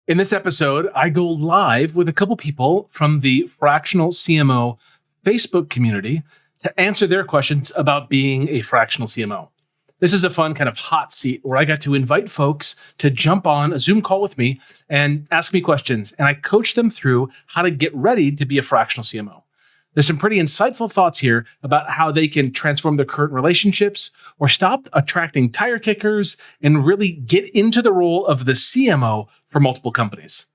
In this episode, I go live with a couple people from the Fractional CMO Facebook community to answer their questions about being a fractional CMO. This is a fun kind of hot seat where I got to invite folks to jump on a Zoom call with me and ask me questions, and I coach them through how to get ready to be a fractional CMO. There's some pretty insightful thoughts here about how they can transform their current relationships or stop attracting tire kickers and really get into the role of the CMO for multiple companies.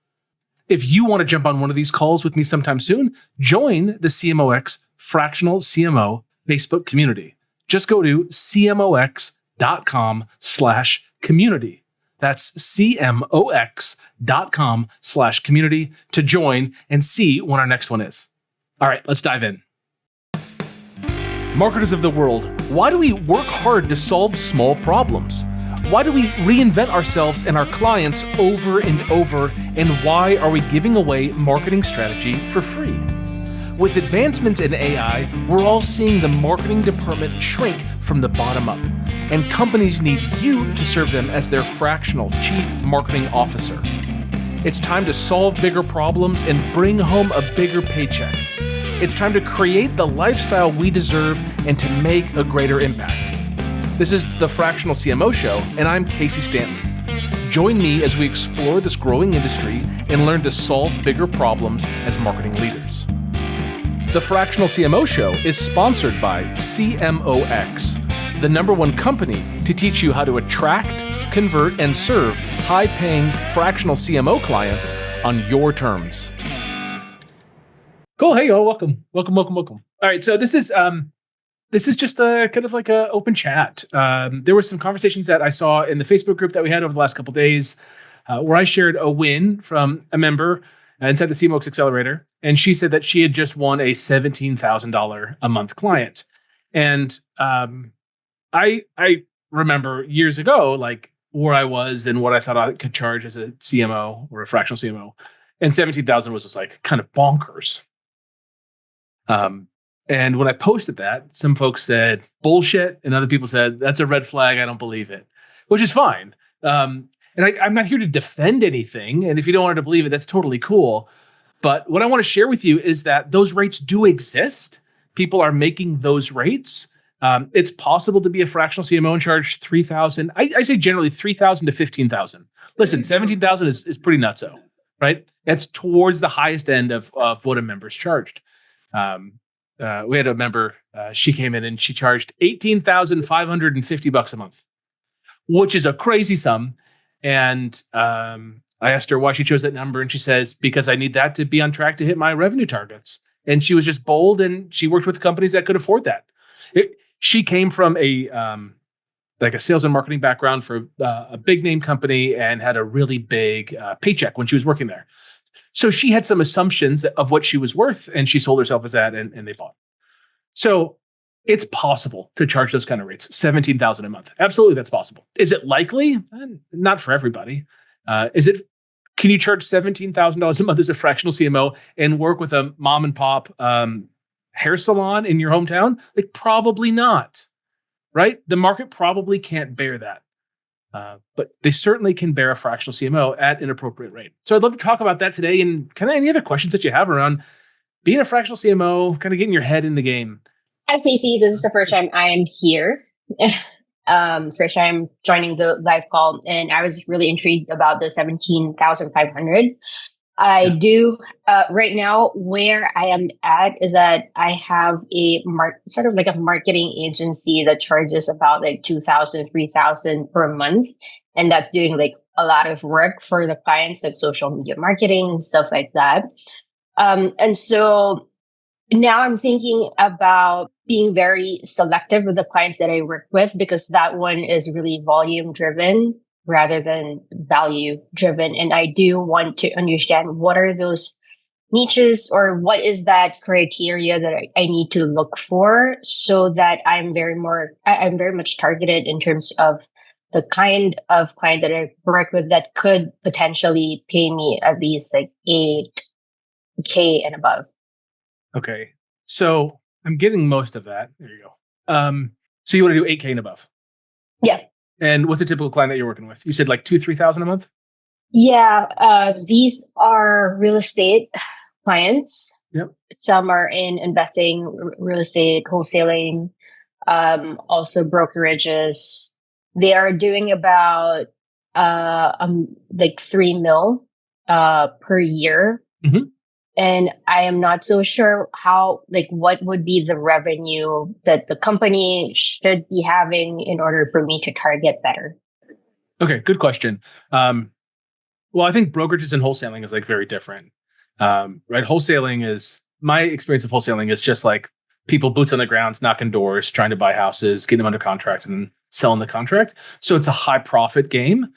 If you want to jump on one of these calls with me sometime soon, join the CMOX Fractional CMO Facebook community. Just go to cmox.com/community. That's cmox.com/community to join and see when our next one is. All right, let's dive in. Marketers of the world, why do we work hard to solve small problems? Why do we reinvent ourselves and our clients over and over? And why are we giving away marketing strategy for free? With advancements in AI, we're all seeing the marketing department shrink from the bottom up. And companies need you to serve them as their fractional chief marketing officer. It's time to solve bigger problems and bring home a bigger paycheck. It's time to create the lifestyle we deserve and to make a greater impact. This is the Fractional CMO Show, and I'm Casey Stanton. Join me as we explore this growing industry and learn to solve bigger problems as marketing leaders. The Fractional CMO Show is sponsored by CMOX, the #1 company to teach you how to attract, convert, and serve high-paying fractional CMO clients on your terms. Cool. Hey, y'all. Welcome. All right. So this is just a kind of like a open chat. There were some conversations that I saw in the Facebook group that we had over the last couple of days, where I shared a win from a member inside the CMOX Accelerator, and she said that she had just won a $17,000 a month client. And I remember years ago, like where I was and what I thought I could charge as a CMO or a fractional CMO, and 17,000 was just like kind of bonkers. And when I posted that, some folks said bullshit, and other people said that's a red flag. I don't believe it, which is fine. And I'm not here to defend anything. And if you don't want to believe it, that's totally cool. But what I want to share with you is that those rates do exist. People are making those rates. It's possible to be a fractional CMO and charge $3,000. I say generally $3,000 to $15,000. Listen, $17,000 is pretty nutso, right? That's towards the highest end of what a member's charged. We had a member, she came in and she charged $18,550 a month, which is a crazy sum. And I asked her why she chose that number, and she says, because I need that to be on track to hit my revenue targets. And she was just bold, and she worked with companies that could afford that. She came from a sales and marketing background for a big name company and had a really big paycheck when she was working there. So she had some assumptions of what she was worth, and she sold herself as that, and they bought. So it's possible to charge those kind of rates, $17,000 a month. Absolutely, that's possible. Is it likely? Not for everybody. Can you charge $17,000 a month as a fractional CMO and work with a mom and pop hair salon in your hometown? Like, probably not, right? The market probably can't bear that. But they certainly can bear a fractional CMO at an appropriate rate. So I'd love to talk about that today, and kind of any other questions that you have around being a fractional CMO, kind of getting your head in the game. Hi, Casey. This is the first time I am here. First time joining the live call, and I was really intrigued about the 17,500. I do right now. Where I am at is that I have a sort of like a marketing agency that charges about like $2,000, $3,000 per month, and that's doing like a lot of work for the clients, like social media marketing and stuff like that. And so now I'm thinking about being very selective with the clients that I work with, because that one is really volume driven rather than value driven. And I do want to understand what are those niches, or what is that criteria that I need to look for, so that I'm very much targeted in terms of the kind of client that I work with that could potentially pay me at least like $8K and above. Okay. So I'm getting most of that. There you go. So you want to do 8K and above? Yeah. And what's a typical client that you're working with? You said like $2,000, $3,000 a month? Yeah, these are real estate clients. Yep. Some are in investing, real estate, wholesaling, also brokerages. They are doing about like 3 mil per year. Mm-hmm. And I am not so sure what would be the revenue that the company should be having in order for me to target better. Okay, good question. Well, I think brokerages and wholesaling is like very different. Right? Wholesaling is my experience of wholesaling is just like people boots on the ground, knocking doors, trying to buy houses, getting them under contract and selling the contract. So it's a high profit game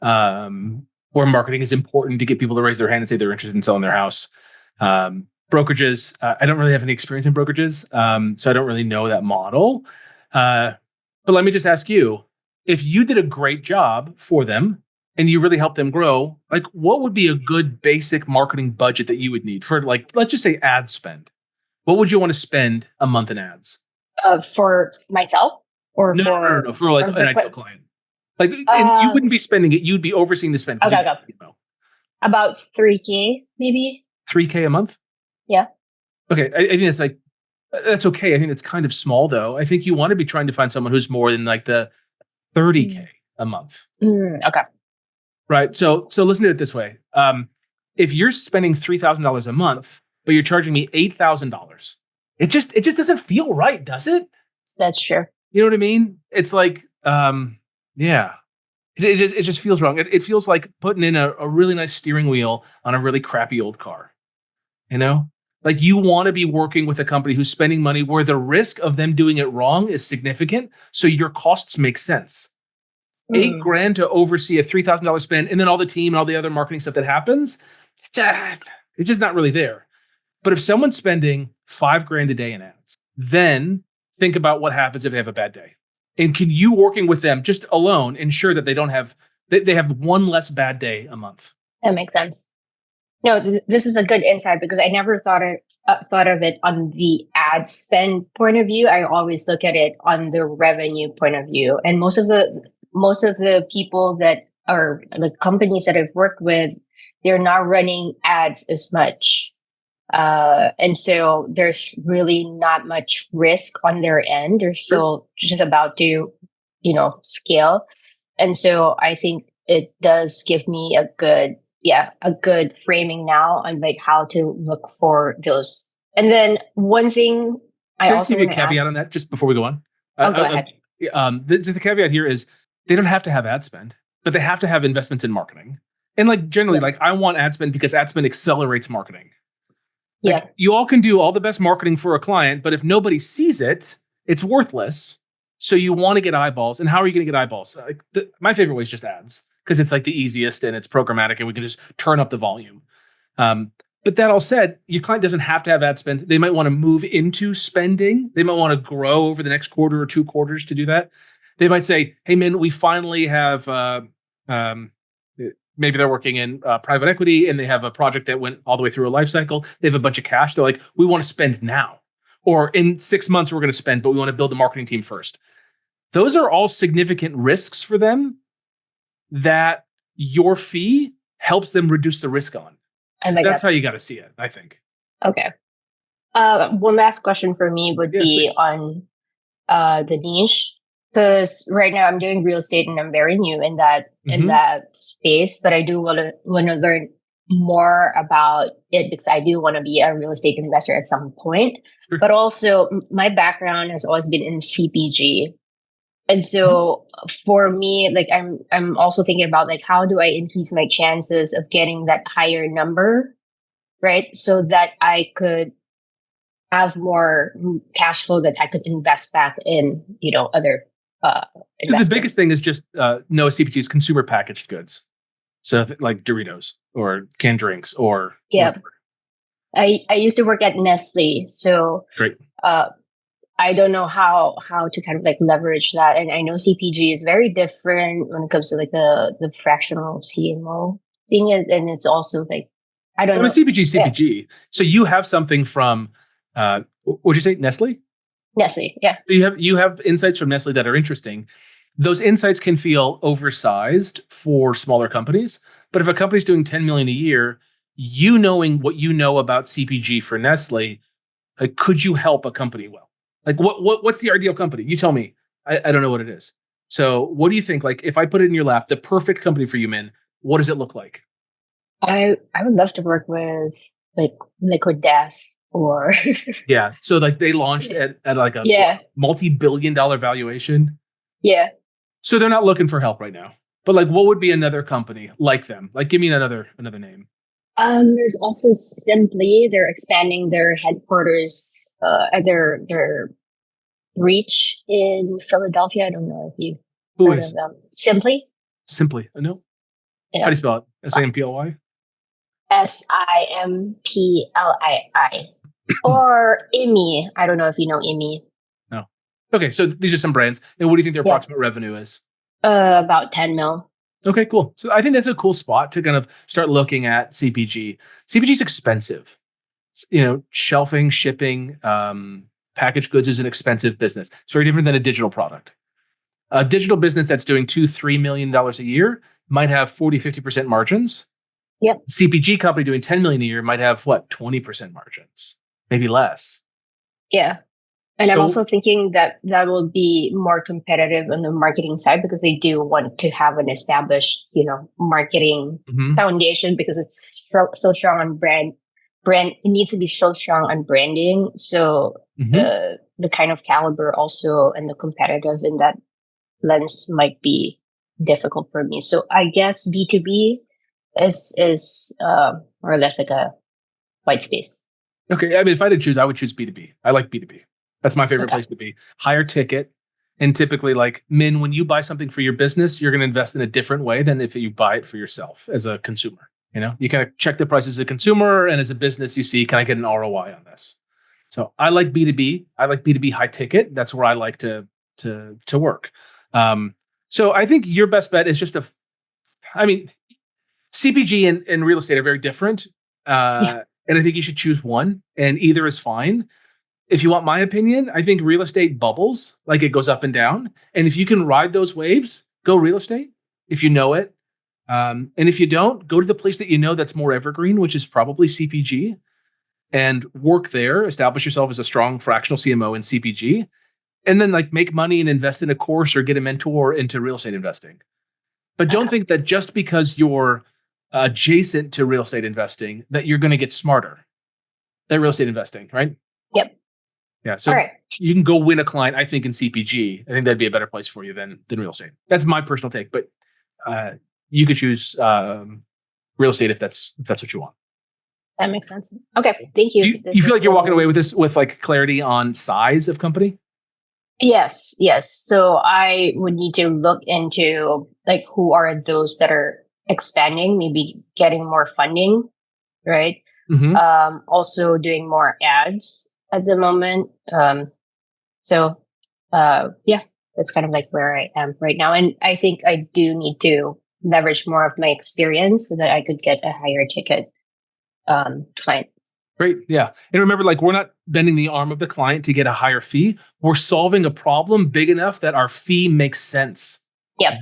where marketing is important to get people to raise their hand and say they're interested in selling their house. Brokerages, I don't really have any experience in brokerages, so I don't really know that model. But let me just ask you, if you did a great job for them and you really helped them grow, like what would be a good basic marketing budget that you would need for, like, let's just say ad spend? What would you want to spend a month in ads? For myself or No, for like or an ideal client. Like, and you wouldn't be spending it; you'd be overseeing the spend. okay, about 3K maybe. 3K a month. Yeah. Okay, I think it's like that's okay. I think it's kind of small though. I think you want to be trying to find someone who's more than like the 30K a month. Okay. Right. So listen to it this way. If you're spending $3,000 a month, but you're charging me $8,000, it just doesn't feel right, does it? That's true. You know what I mean? It's like, yeah. It just feels wrong. It feels like putting in a really nice steering wheel on a really crappy old car. You know? Like you want to be working with a company who's spending money where the risk of them doing it wrong is significant. So your costs make sense. $8,000 to oversee a $3,000 spend, and then all the team and all the other marketing stuff that happens, it's just not really there. But if someone's spending $5,000 a day in ads, then think about what happens if they have a bad day. And can you, working with them just alone, ensure that they have one less bad day a month? That makes sense. No, this is a good insight because I never thought of it on the ad spend point of view. I always look at it on the revenue point of view. And most of the people that are the companies that I've worked with, they're not running ads as much. And so there's really not much risk on their end. They're still just about to, scale. And so I think it does give me a good framing now on like how to look for those. And then one thing Can I just give you a caveat on that just before we go on? Go ahead. The caveat here is they don't have to have ad spend, but they have to have investments in marketing. And like generally, like I want ad spend because ad spend accelerates marketing. Like, you all can do all the best marketing for a client, but if nobody sees it, it's worthless. So you want to get eyeballs. And how are you going to get eyeballs? Like my favorite way is just ads because it's like the easiest and it's programmatic and we can just turn up the volume. But that all said, your client doesn't have to have ad spend. They might want to move into spending. They might want to grow over the next quarter or 2 quarters to do that. They might say, hey, man, we finally have maybe they're working in private equity and they have a project that went all the way through a life cycle. They have a bunch of cash. They're like, we want to spend now. Or in 6 months, we're going to spend, but we want to build a marketing team first. Those are all significant risks for them that your fee helps them reduce the risk on. So that's how you got to see it, I think. Okay. One last question for me would be on the niche. Because right now I'm doing real estate and I'm very new in that space, but I do want to learn more about it because I do want to be a real estate investor at some point. Sure. But also my background has always been in CPG. And so for me, like I'm also thinking about like how do I increase my chances of getting that higher number, right? So that I could have more cash flow that I could invest back in, other so the biggest thing is just no CPGs, consumer packaged goods. So like Doritos or canned drinks or whatever. I used to work at Nestle, so great. I don't know how to kind of like leverage that, and I know CPG is very different when it comes to like the fractional CMO thing, and it's also like I don't know. CPG. Yeah. So you have something from what'd you say, Nestle? Nestle, yeah. So you have insights from Nestle that are interesting. Those insights can feel oversized for smaller companies. But if a company's doing 10 million a year, you knowing what you know about CPG for Nestle, like, could you help a company well? Like, what's the ideal company? You tell me. I don't know what it is. So what do you think? Like, if I put it in your lap, the perfect company for you, Min, what does it look like? I would love to work with like Liquid Death or Yeah. So like they launched at like a yeah, multi-billion-dollar valuation. yeah. So they're not looking for help right now. But like, what would be another company like them? Like, give me another name. There's also Simply. They're expanding their headquarters, their reach in Philadelphia. I don't know if you've Who heard is of them. Simply, Simply? No. How do yeah. you spell it? SAMPLY? SIMPLII. Or IMI. I don't know if you know IMI. No. Okay, so these are some brands. And what do you think their Yeah. approximate revenue is? About 10 mil. Okay, cool. So I think that's a cool spot to kind of start looking at CPG. CPG is expensive. Shelving, shipping, packaged goods is an expensive business. It's very different than a digital product. A digital business that's doing $2-3 million a year might have 40-50% margins. Yep. CPG company doing 10 million a year might have 20% margins, maybe less. Yeah. And I'm also thinking that will be more competitive on the marketing side because they do want to have an established, marketing foundation because it's so strong on brand. It needs to be so strong on branding. So the kind of caliber also and the competitive in that lens might be difficult for me. So I guess B2B is more or less like a white space. Okay. I mean, if I had to choose, I would choose B2B. I like B2B. That's my favorite place to be. Higher ticket. And typically, like, Min, when you buy something for your business, you're going to invest in a different way than if you buy it for yourself as a consumer. You kind of check the price as a consumer, and as a business, you see, can I get an ROI on this? So I like B2B. I like B2B high ticket. That's where I like to work. So I think your best bet is just CPG and real estate are very different. And I think you should choose one, and either is fine. If you want my opinion, I think real estate bubbles, like it goes up and down. And if you can ride those waves, go real estate if you know it. And if you don't, go to the place that you know that's more evergreen, which is probably CPG, and work there, establish yourself as a strong fractional CMO in CPG, and then like make money and invest in a course or get a mentor into real estate investing. But don't think that just because you're adjacent to real estate investing, that you're going to get smarter at real estate investing, right? Yep. Yeah. So you can go win a client, I think, in CPG. I think that'd be a better place for you than real estate. That's my personal take. But you could choose real estate if that's what you want. That makes sense. Okay. Thank you. Do you feel like you're walking away with this with like clarity on size of company? Yes. So I would need to look into like who are those that are expanding, maybe getting more funding, right? Also doing more ads at the moment. That's kind of like where I am right now. And I think I do need to leverage more of my experience so that I could get a higher ticket client. Great. Yeah. And remember, like, we're not bending the arm of the client to get a higher fee. We're solving a problem big enough that our fee makes sense. Yep.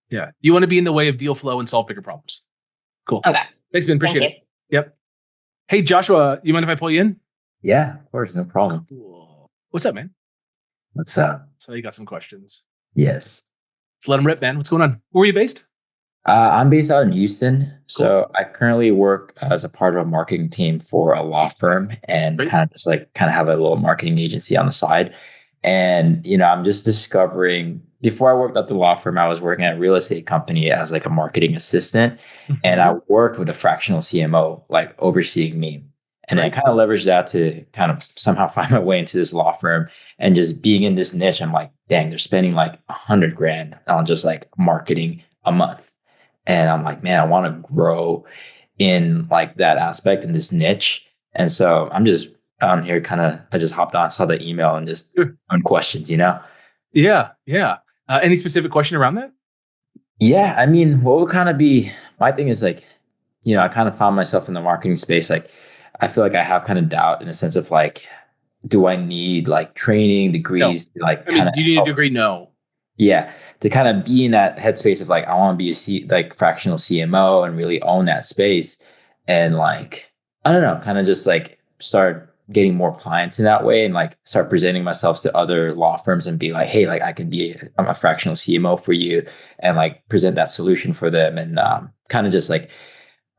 Yeah. You want to be in the way of deal flow and solve bigger problems. Cool. Okay. Thanks, Ben. Appreciate it. Yep. Hey, Joshua, you mind if I pull you in? Yeah, of course. No problem. Cool. What's up, man? What's up? So you got some questions. Yes. Let's let them rip, man. What's going on? Where are you based? I'm based out in Houston. Cool. So I currently work as a part of a marketing team for a law firm and kind of have a little marketing agency on the side. And, I'm just discovering, before I worked at the law firm, I was working at a real estate company as like a marketing assistant. And I worked with a fractional CMO, like overseeing me. And I kind of leveraged that to kind of somehow find my way into this law firm, and just being in this niche. I'm like, dang, they're spending like $100,000 on just like marketing a month. And I'm like, man, I want to grow in like that aspect in this niche. And so I'm just on here I just hopped on, saw the email and just on questions, Yeah. Any specific question around that? Yeah. I mean, what would kind of be, my thing is like, I kind of found myself in the marketing space. Like, I feel like I have kind of doubt in a sense of like, do I need like training degrees? No. Do you need a degree? No. Yeah, to kind of be in that headspace of like, I want to be like fractional CMO and really own that space. And like, I don't know, kind of just like start getting more clients in that way and like start presenting myself to other law firms and be like, hey, like I'm a fractional CMO for you, and like present that solution for them. And kind of just like,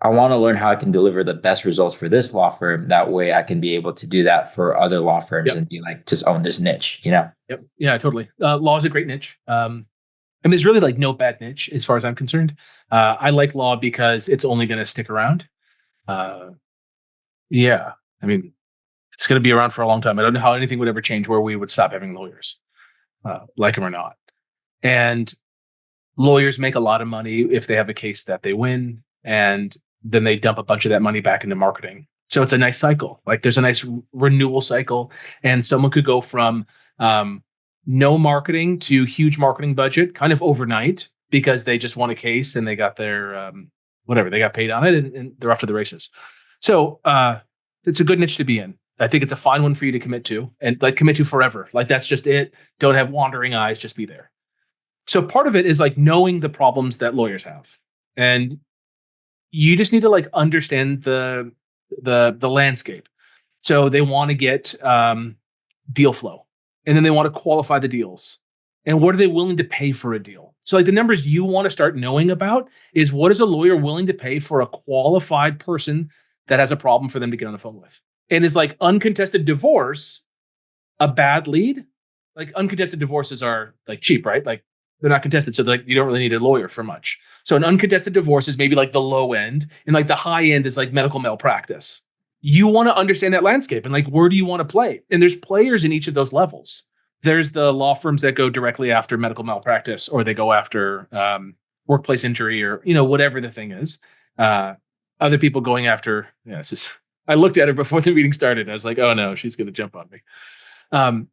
I want to learn how I can deliver the best results for this law firm. That way I can be able to do that for other law firms Yep. and be like, just own this niche, you know? Yep. Yeah, totally. Law is a great niche. And there's really like no bad niche as far as I'm concerned. I like law because it's only going to stick around. Uh, yeah. I mean, it's going to be around for a long time. I don't know how anything would ever change where we would stop having lawyers, like them or not. And lawyers make a lot of money if they have a case that they win, and then they dump a bunch of that money back into marketing. So it's a nice cycle. Like there's a nice renewal cycle, and someone could go from no marketing to huge marketing budget kind of overnight because they just won a case and they got their whatever, they got paid on it, and they're off to the races. So it's a good niche to be in. I think it's a fine one for you to commit to, and like commit to forever. Like that's just it. Don't have wandering eyes. Just be there. So part of it is like knowing the problems that lawyers have, and you just need to like understand the landscape. So they want to get deal flow, and then they want to qualify the deals. And what are they willing to pay for a deal? So like the numbers you want to start knowing about is what is a lawyer willing to pay for a qualified person that has a problem for them to get on the phone with? And is like uncontested divorce a bad lead? Like uncontested divorces are like cheap, right? Like they're not contested, so like you don't really need a lawyer for much. So an uncontested divorce is maybe like the low end, and like the high end is like medical malpractice. You want to understand that landscape and like where do you want to play? And there's players in each of those levels. There's the law firms that go directly after medical malpractice, or they go after workplace injury, or whatever the thing is. Other people going after. Yeah, this is. I looked at her before the meeting started. I was like, oh no, she's going to jump on me.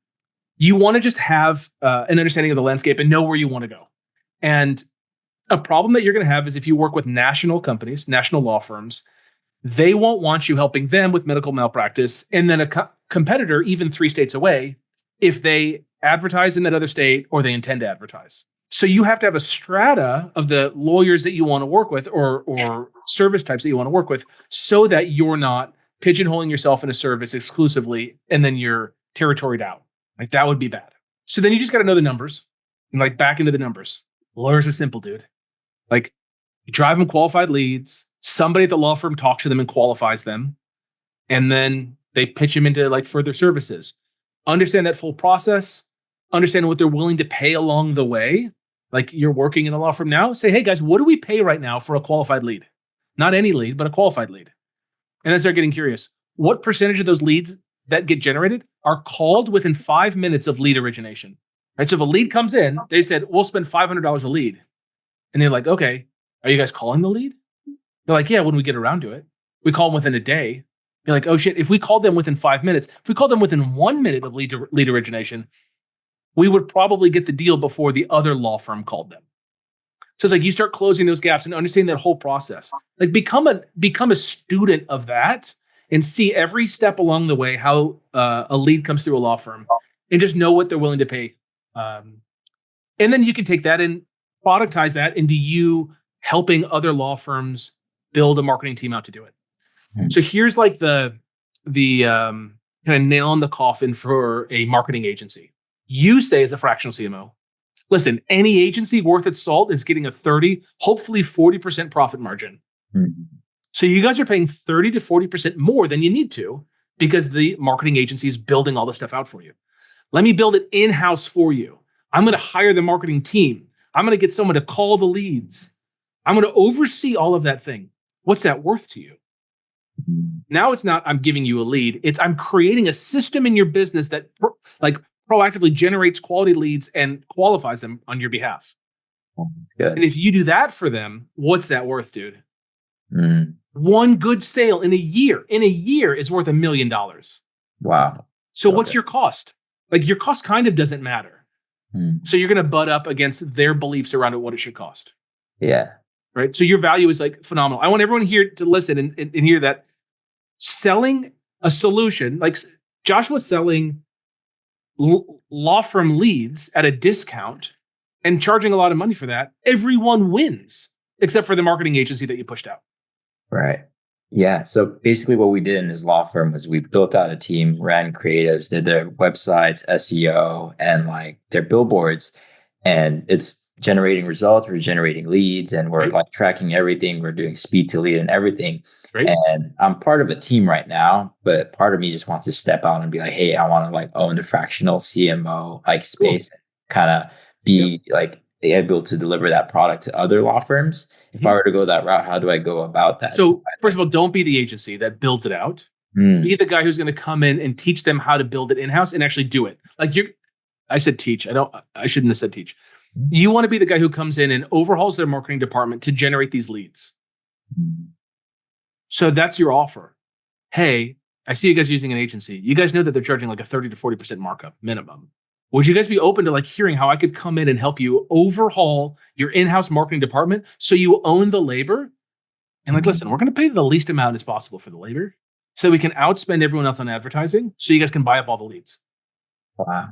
You want to just have an understanding of the landscape and know where you want to go. And a problem that you're going to have is if you work with national companies, national law firms, they won't want you helping them with medical malpractice. And then a competitor, even 3 states away, if they advertise in that other state or they intend to advertise. So you have to have a strata of the lawyers that you want to work with, or service types that you want to work with, so that you're not pigeonholing yourself in a service exclusively and then you're territoried out. Like that would be bad. So then you just got to know the numbers and like back into the numbers. Lawyers are simple, dude. Like you drive them qualified leads. Somebody at the law firm talks to them and qualifies them. And then they pitch them into like further services. Understand that full process. Understand what they're willing to pay along the way. Like you're working in a law firm now. Say, hey guys, what do we pay right now for a qualified lead? Not any lead, but a qualified lead. And then start getting curious. What percentage of those leads that get generated are called within 5 minutes of lead origination? Right. So if a lead comes in, they said, we'll spend $500 a lead. And they're like, okay, are you guys calling the lead? They're like, yeah, when we get around to it. We call them within a day. You're like, oh shit, if we called them within 5 minutes, if we called them within 1 minute of lead origination, we would probably get the deal before the other law firm called them. So it's like you start closing those gaps and understanding that whole process. Like become a student of that and see every step along the way how a lead comes through a law firm, and just know what they're willing to pay. And then you can take that and productize that into you helping other law firms build a marketing team out to do it. So here's like the kind of nail in the coffin for a marketing agency. You say as a fractional CMO, listen, any agency worth its salt is getting a 30, hopefully 40% profit margin. Mm-hmm. So you guys are paying 30 to 40% more than you need to because the marketing agency is building all this stuff out for you. Let me build it in-house for you. I'm going to hire the marketing team. I'm going to get someone to call the leads. I'm going to oversee all of that thing. What's that worth to you? Now it's not I'm giving you a lead. It's I'm creating a system in your business that proactively generates quality leads and qualifies them on your behalf. Good. And if you do that for them, what's that worth, dude? One good sale in a year is worth $1 million. Wow. So what's your cost? Like your cost kind of doesn't matter. So you're going to butt up against their beliefs around what it should cost. Yeah. Right. So your value is like phenomenal. I want everyone here to listen and hear that selling a solution, like Joshua's selling law firm leads at a discount and charging a lot of money for that, everyone wins except for the marketing agency that you pushed out. Right. Yeah. So basically what we did in his law firm was we built out a team, ran creatives, did their websites, SEO, and like their billboards. And it's generating results. We're generating leads and we're like tracking everything. We're doing speed to lead and everything. Right. And I'm part of a team right now, but part of me just wants to step out and be like, hey, I want to like own the fractional CMO like space and kind of be like able to deliver that product to other law firms. If I were to go that route, how do I go about that? So first of all, don't be the agency that builds it out. Be the guy who's going to come in and teach them how to build it in-house and actually do it. Like I said teach. I shouldn't have said teach. You want to be the guy who comes in and overhauls their marketing department to generate these leads. So that's your offer. Hey, I see you guys using an agency. You guys know that they're charging like a 30 to 40% markup minimum. Would you guys be open to like hearing how I could come in and help you overhaul your in-house marketing department so you own the labor? And like, listen, we're going to pay the least amount as possible for the labor so we can outspend everyone else on advertising so you guys can buy up all the leads. Wow.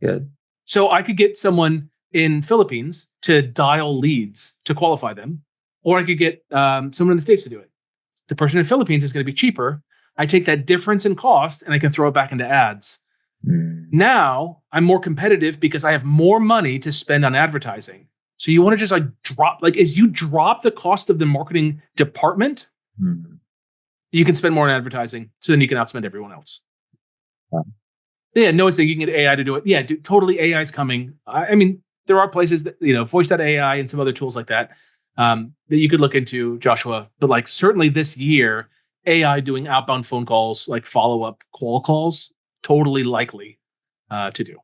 Good. So I could get someone in Philippines to dial leads to qualify them, or I could get someone in the States to do it. The person in the Philippines is going to be cheaper. I take that difference in cost and I can throw it back into ads. Now I'm more competitive because I have more money to spend on advertising. So you want to just like drop, like as you drop the cost of the marketing department, you can spend more on advertising. So then you can outspend everyone else. Yeah, no one's saying you can get AI to do it. Yeah, dude, totally AI is coming. I mean, there are places that, voice.ai and some other tools like that, that you could look into, Joshua. But like certainly this year, AI doing outbound phone calls, like follow-up call calls, totally likely to do.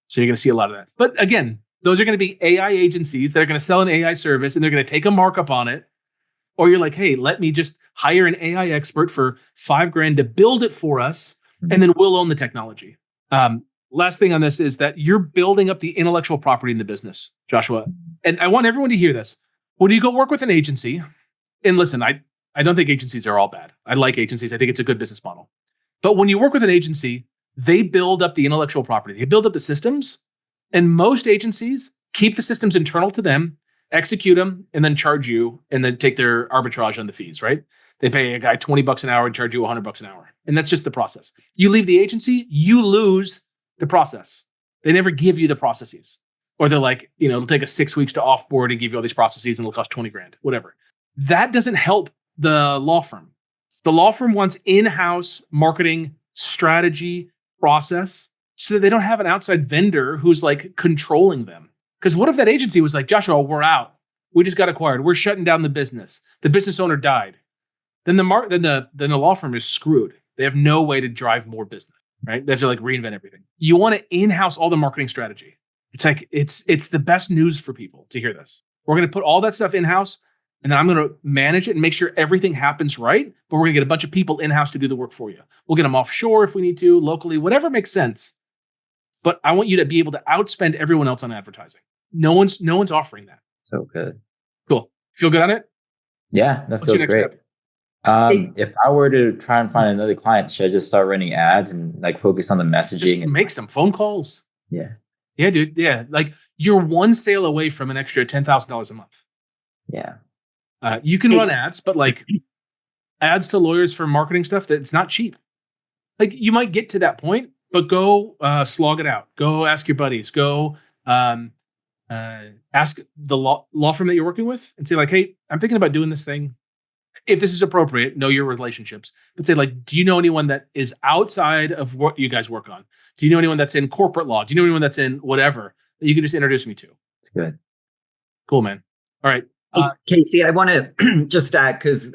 So you're going to see a lot of that. But again, those are going to be AI agencies that are going to sell an AI service and they're going to take a markup on it. Or you're like, hey, let me just hire an AI expert for $5,000 to build it for us, and then we'll own the technology. Last thing on this is that you're building up the intellectual property in the business, Joshua. And I want everyone to hear this. When you go work with an agency, and listen, I don't think agencies are all bad. I like agencies. I think it's a good business model. But when you work with an agency, they build up the intellectual property. They build up the systems. And most agencies keep the systems internal to them, execute them, and then charge you, and then take their arbitrage on the fees, right? They pay a guy $20 an hour and charge you $100 an hour. And that's just the process. You leave the agency, you lose the process. They never give you the processes. Or they're like, it'll take us 6 weeks to offboard and give you all these processes and it'll cost $20,000, whatever. That doesn't help the law firm. The law firm wants in-house marketing strategy process so that they don't have an outside vendor who's like controlling them. Because what if that agency was like, Joshua, we're out. We just got acquired. We're shutting down the business. The business owner died. Then the law firm is screwed. They have no way to drive more business, right? They have to like reinvent everything. You want to in-house all the marketing strategy. It's like it's the best news for people to hear this. We're going to put all that stuff in-house, and then I'm going to manage it and make sure everything happens right. But we're going to get a bunch of people in-house to do the work for you. We'll get them offshore if we need to, locally, whatever makes sense. But I want you to be able to outspend everyone else on advertising. No one's offering that. So good. Cool. Feel good on it? Yeah, that What's your feels next great. step? If I were to try and find another client, should I just start running ads and like focus on the messaging? Just and make some phone calls. Yeah. Yeah, dude. Yeah. Like you're one sale away from an extra $10,000 a month. Yeah. You can run ads, but like ads to lawyers for marketing stuff, that's not cheap. Like you might get to that point, but go slog it out. Go ask your buddies. Go ask the law firm that you're working with and say like, hey, I'm thinking about doing this thing. If this is appropriate, know your relationships. But say like, do you know anyone that is outside of what you guys work on? Do you know anyone that's in corporate law? Do you know anyone that's in whatever that you can just introduce me to? It's good. Cool, man. All right. Hey, Casey, I want to just add, because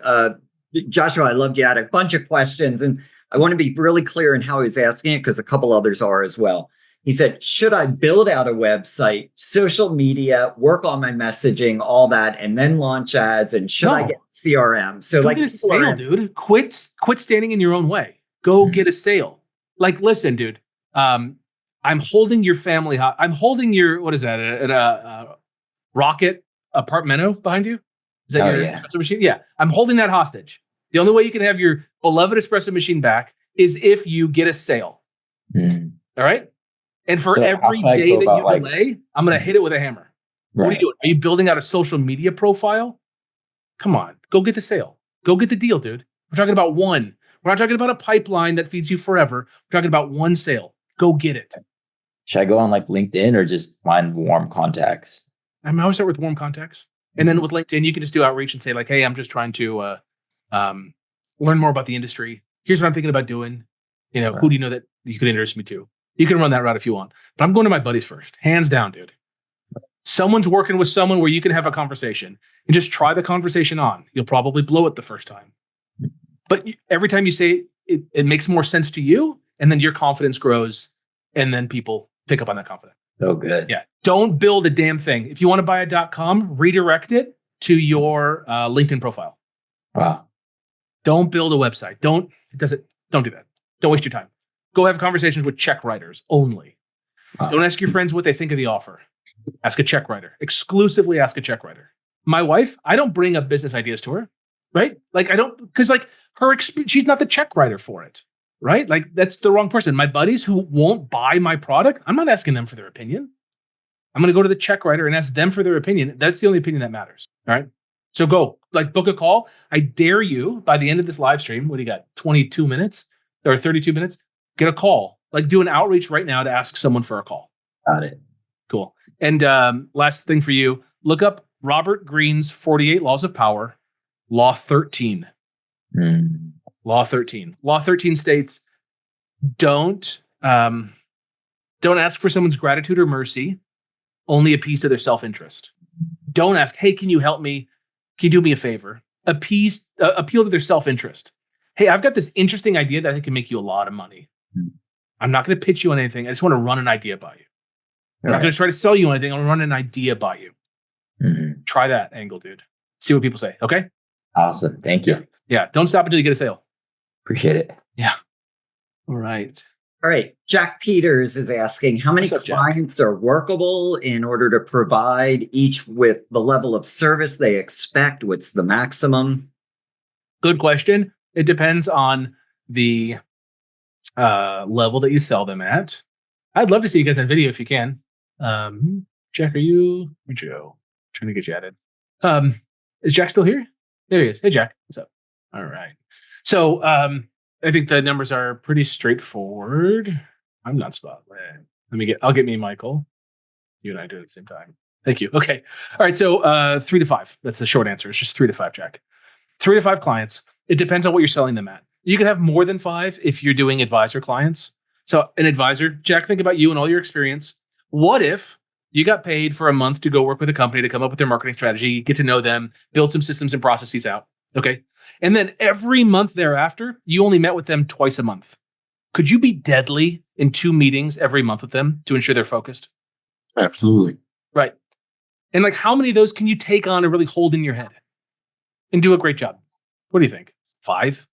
Joshua, I loved you had a bunch of questions, and I want to be really clear in how he's asking it, because a couple others are as well. He said, should I build out a website, social media, work on my messaging, all that, and then launch ads? And should I get CRM? So like, get a sale, dude. Quit standing in your own way. Go get a sale. Like, listen, dude, I'm holding your family. I'm holding your, what is that? A Rocket apartmento behind you? Is that your espresso machine? Yeah. I'm holding that hostage. The only way you can have your beloved espresso machine back is if you get a sale. All right. And for So how every should I day go that about, you delay, I'm going to hit it with a hammer. What are you right? doing? Are you building out a social media profile? Come on, go get the sale. Go get the deal, dude. We're talking about one. We're not talking about a pipeline that feeds you forever. We're talking about one sale. Go get it. Should I go on like LinkedIn or just find warm contacts? I always start with warm contacts. And then with LinkedIn, you can just do outreach and say like, hey, I'm just trying to learn more about the industry. Here's what I'm thinking about doing. You know, who do you know that you could introduce me to? You can run that route if you want. But I'm going to my buddies first. Hands down, dude. Someone's working with someone where you can have a conversation and just try the conversation on. You'll probably blow it the first time. But every time you say it, it makes more sense to you. And then your confidence grows. And then people pick up on that confidence. So good. Yeah. Don't build a damn thing. If you want to buy a .com, redirect it to your LinkedIn profile. Wow. Don't build a website. Don't do that. Don't waste your time. Go have conversations with check writers only. Wow. Don't ask your friends what they think of the offer. Ask a check writer. Exclusively ask a check writer. My wife, I don't bring up business ideas to her, right? Like I don't, because like she's not the check writer for it, right? Like that's the wrong person. My buddies who won't buy my product, I'm not asking them for their opinion. I'm going to go to the check writer and ask them for their opinion. That's the only opinion that matters. All right. So go like book a call. I dare you by the end of this live stream, what do you got? 22 minutes or 32 minutes? Get a call. Like do an outreach right now to ask someone for a call. Got it. Cool. And last thing for you, look up Robert Greene's 48 Laws of Power, Law 13. Law 13. Law 13 states, don't ask for someone's gratitude or mercy, only appease to their self-interest. Don't ask, hey, can you help me? Can you do me a favor? Appeal to their self-interest. Hey, I've got this interesting idea that I think can make you a lot of money. I'm not going to pitch you on anything. I just want to run an idea by you. I'm not going to try to sell you anything. I'm going to run an idea by you. Try that angle, dude. See what people say. Okay. Awesome. Thank you. Yeah. Don't stop until you get a sale. Appreciate it. Yeah. All right. All right. Jack Peters is asking, how many clients are workable in order to provide each with the level of service they expect? What's the maximum? Good question. It depends on the level that you sell them at. I'd love to see you guys on video if you can. Jack, where'd you go? Trying to get you added. Is Jack still here? There he is. Hey, Jack. What's up? All right. So I think the numbers are pretty straightforward. I'm not spotlight. I'll get me Michael. You and I do it at the same time. Thank you. Okay. All right. So 3 to 5. That's the short answer. It's just 3 to 5, Jack. 3 to 5 clients. It depends on what you're selling them at. You can have more than 5 if you're doing advisor clients. So an advisor, Jack, think about you and all your experience. What if you got paid for a month to go work with a company to come up with their marketing strategy, get to know them, build some systems and processes out? Okay. And then every month thereafter, you only met with them twice a month. Could you be deadly in 2 meetings every month with them to ensure they're focused? Absolutely. Right. And like, how many of those can you take on and really hold in your head and do a great job? What do you think? 5?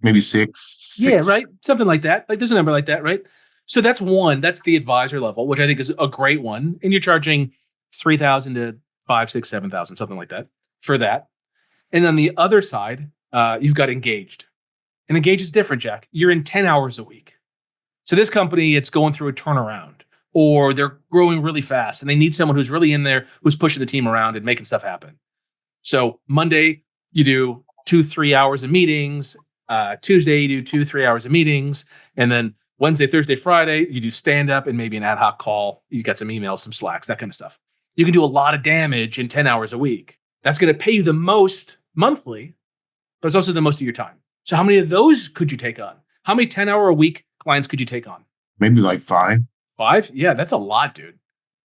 Maybe 6. Yeah, right. Something like that. Like there's a number like that, right? So that's one. That's the advisor level, which I think is a great one. And you're charging $3,000 to $5,000, $6,000, $7,000, something like that for that. And on the other side, you've got engaged. And engaged is different, Jack. You're in 10 hours a week. So this company, it's going through a turnaround, or they're growing really fast and they need someone who's really in there, who's pushing the team around and making stuff happen. So Monday, you do 2-3 hours of meetings. Tuesday, you do 2-3 hours of meetings. And then Wednesday, Thursday, Friday, you do stand-up and maybe an ad hoc call. You got some emails, some Slacks, that kind of stuff. You can do a lot of damage in 10 hours a week. That's going to pay you the most monthly, but it's also the most of your time. So how many of those could you take on? How many 10-hour-a-week clients could you take on? Maybe like 5. 5? Yeah, that's a lot, dude.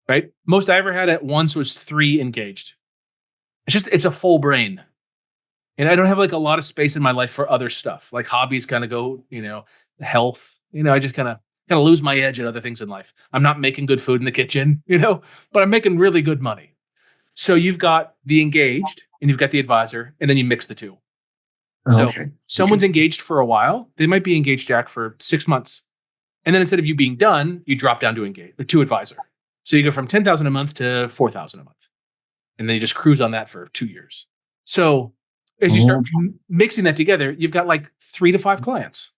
Right? Most I ever had at once was 3 engaged. It's a full brain. And I don't have like a lot of space in my life for other stuff. Like hobbies kind of go, health. I just kind of lose my edge at other things in life. I'm not making good food in the kitchen, but I'm making really good money. So you've got the engaged and you've got the advisor, and then you mix the two. So Okay. someone's engaged for a while. They might be engaged, Jack, for 6 months. And then instead of you being done, you drop down to advisor. So you go from $10,000 a month to $4,000 a month. And then you just cruise on that for 2 years. So as you start mixing that together, you've got like 3 to 5 clients.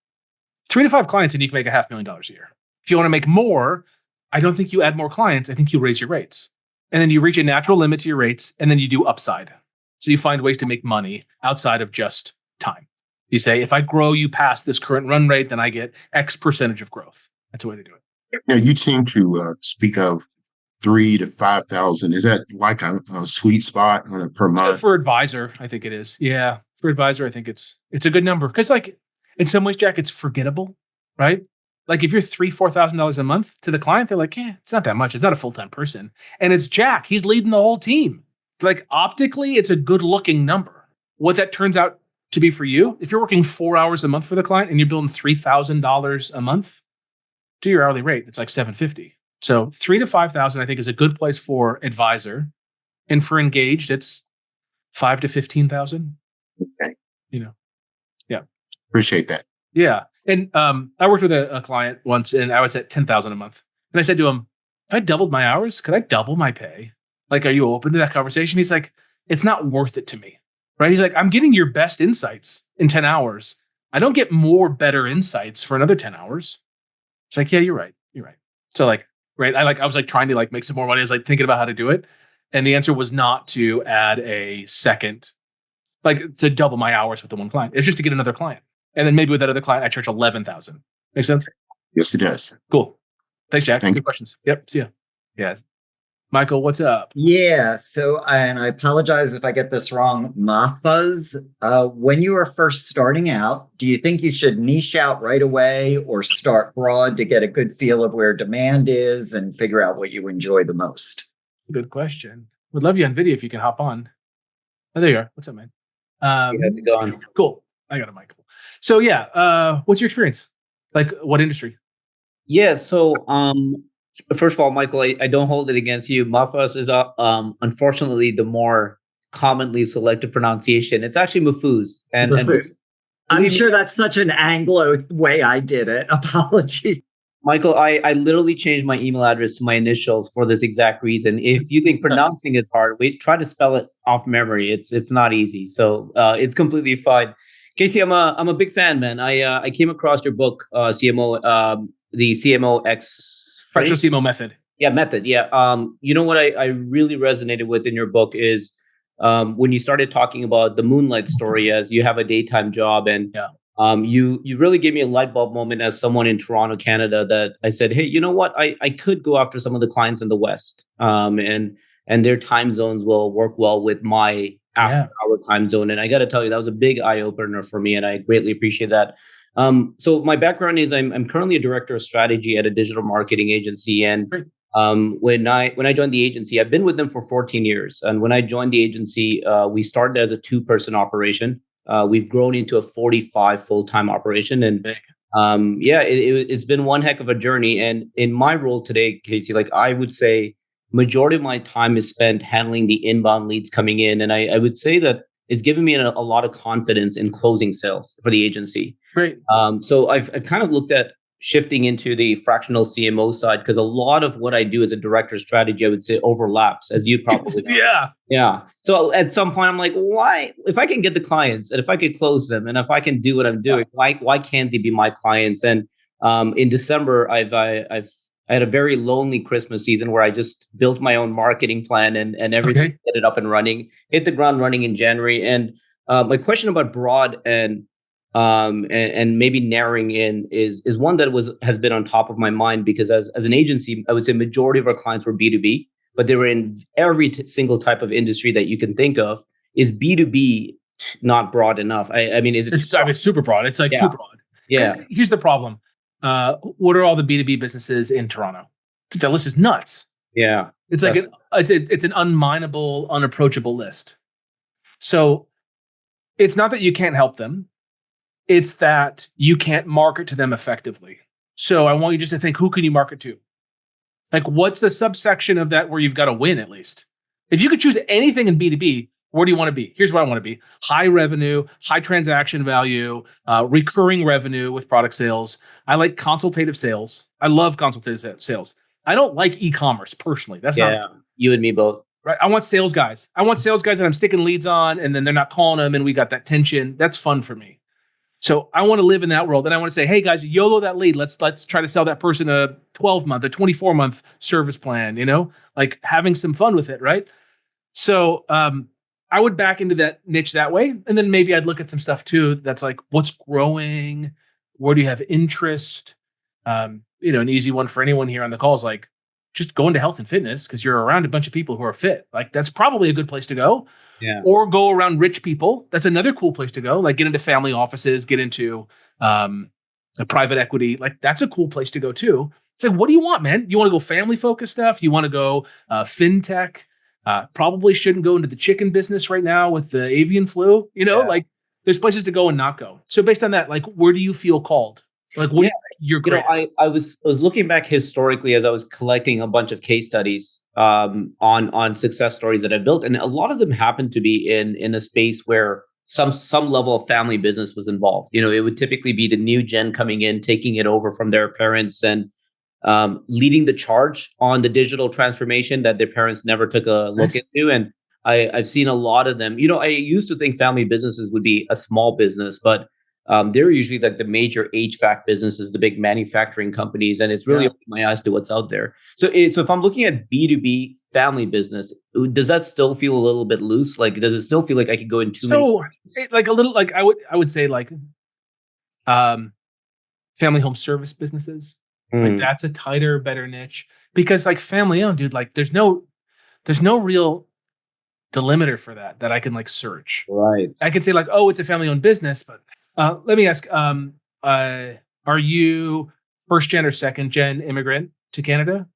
3 to 5 clients, and you can make $500,000 a year. If you want to make more, I don't think you add more clients. I think you raise your rates. And then you reach a natural limit to your rates, and then you do upside. So you find ways to make money outside of just time. You say, if I grow you past this current run rate, then I get X percentage of growth. That's a way to do it. Now, you seem to speak of 3,000 to 5,000. Is that like a sweet spot on a per month? For advisor, I think it is. Yeah. For advisor, I think it's a good number. Because like in some ways, Jack, it's forgettable, right? Like if you're $3,000-$4,000 a month to the client, they're like, yeah, it's not that much. It's not a full-time person. And it's Jack. He's leading the whole team. It's like optically, it's a good looking number. What that turns out to be for you, if you're working 4 hours a month for the client and you're billing $3,000 a month to your hourly rate, it's like $750. So $3,000 to $5,000, I think, is a good place for advisor. And for engaged, it's $5,000 to $15,000. Okay. Yeah. Appreciate that. Yeah. And I worked with a client once, and I was at $10,000 a month. And I said to him, if I doubled my hours, could I double my pay? Like, are you open to that conversation? He's like, it's not worth it to me, right? He's like, I'm getting your best insights in 10 hours. I don't get more better insights for another 10 hours. It's like, yeah, you're right. So like, right. I was like trying to like make some more money. I was like thinking about how to do it. And the answer was not to add a second, like to double my hours with the one client. It's just to get another client. And then maybe with that other client, I charge 11,000. Make sense? Yes, it does. Cool. Thanks, Jack. Thanks. Good questions. Yep. See ya. Yeah. Michael, what's up? Yeah. So, and I apologize if I get this wrong. Mafuz, when you are first starting out, do you think you should niche out right away or start broad to get a good feel of where demand is and figure out what you enjoy the most? Good question. Would love you on video if you can hop on. Oh, there you are. What's up, man? How's it going? Cool. I got it, Michael. So yeah, what's your experience? Like what industry? Yeah, so first of all, Michael, I don't hold it against you. Mafus is unfortunately the more commonly selected pronunciation. It's actually Mafuz. And I'm sure that's such an Anglo way I did it. Apology. Michael, I literally changed my email address to my initials for this exact reason. If you think pronouncing is hard, try to spell it off memory. It's not easy. So it's completely fine. Casey, I'm a big fan, man. I came across your book, CMO, the CMOX Fractional CMO method. Yeah, method. Yeah. You know what I really resonated with in your book is when you started talking about the moonlight story as you have a daytime job, and you really gave me a light bulb moment as someone in Toronto, Canada, that I said, hey, you know what? I could go after some of the clients in the West, and their time zones will work well with my after hour time zone. And I got to tell you, that was a big eye opener for me, and I greatly appreciate that. So my background is I'm currently a director of strategy at a digital marketing agency. And when I joined the agency, I've been with them for 14 years. And when I joined the agency, we started as a 2-person operation. We've grown into a 45 full-time operation. And it's been one heck of a journey. And in my role today, Casey, like I would say majority of my time is spent handling the inbound leads coming in. And I would say that it's given me a lot of confidence in closing sales for the agency. Great. So I've kind of looked at shifting into the fractional CMO side because a lot of what I do as a director of strategy, I would say, overlaps, as you probably know. Yeah. So at some point, I'm like, why? If I can get the clients and if I could close them and if I can do what I'm doing, why can't they be my clients? And in December, I had a very lonely Christmas season where I just built my own marketing plan and everything, get it up and running, hit the ground running in January. And my question about broad and maybe narrowing in is one that has been on top of my mind because as an agency, I would say majority of our clients were B2B, but they were in every single type of industry that you can think of. Is B2B not broad enough? I mean, it's super broad. It's like too broad. Yeah. Here's the problem. What are all the B2B businesses in Toronto? That list is nuts. Yeah. It's like it's an unminable, unapproachable list. So it's not that you can't help them. It's that you can't market to them effectively. So I want you just to think, who can you market to? Like, what's the subsection of that where you've got to win at least? If you could choose anything in B2B, where do you want to be? Here's what I want to be. High revenue, high transaction value, recurring revenue with product sales. I like consultative sales. I love consultative sales. I don't like e-commerce personally. That's not you and me both. Right. I want sales guys. I want sales guys that I'm sticking leads on and then they're not calling them and we got that tension. That's fun for me. So I want to live in that world, and I want to say, hey guys, YOLO that lead. Let's try to sell that person a 12-month, a 24-month service plan. Like having some fun with it, right? So I would back into that niche that way, and then maybe I'd look at some stuff too that's like, what's growing? Where do you have interest? An easy one for anyone here on the call is like, just go into health and fitness because you're around a bunch of people who are fit. Like that's probably a good place to go. Yeah. Or go around rich people. That's another cool place to go. Like get into family offices, get into a private equity. Like that's a cool place to go too. It's like, what do you want, man? You want to go family focused stuff? You want to go fintech? Probably shouldn't go into the chicken business right now with the avian flu. Like there's places to go and not go. So based on that, like where do you feel called? Like what you're great. I was looking back historically as I was collecting a bunch of case studies on success stories that I built, and a lot of them happened to be in a space where some level of family business was involved. It would typically be the new gen coming in, taking it over from their parents, and leading the charge on the digital transformation that their parents never took a look into. And I've seen a lot of them. I used to think family businesses would be a small business, but they're usually like the major HVAC businesses, the big manufacturing companies, and it's really opened my eyes to what's out there. So if I'm looking at B2B family business, does that still feel a little bit loose? Like, does it still feel like I could go in too many? Like a little, like I would say like family home service businesses. Like that's a tighter, better niche because like family owned, dude, like there's no real delimiter for that I can like search. Right. I can say like, oh, it's a family owned business, but let me ask, are you first gen or second gen immigrant to Canada?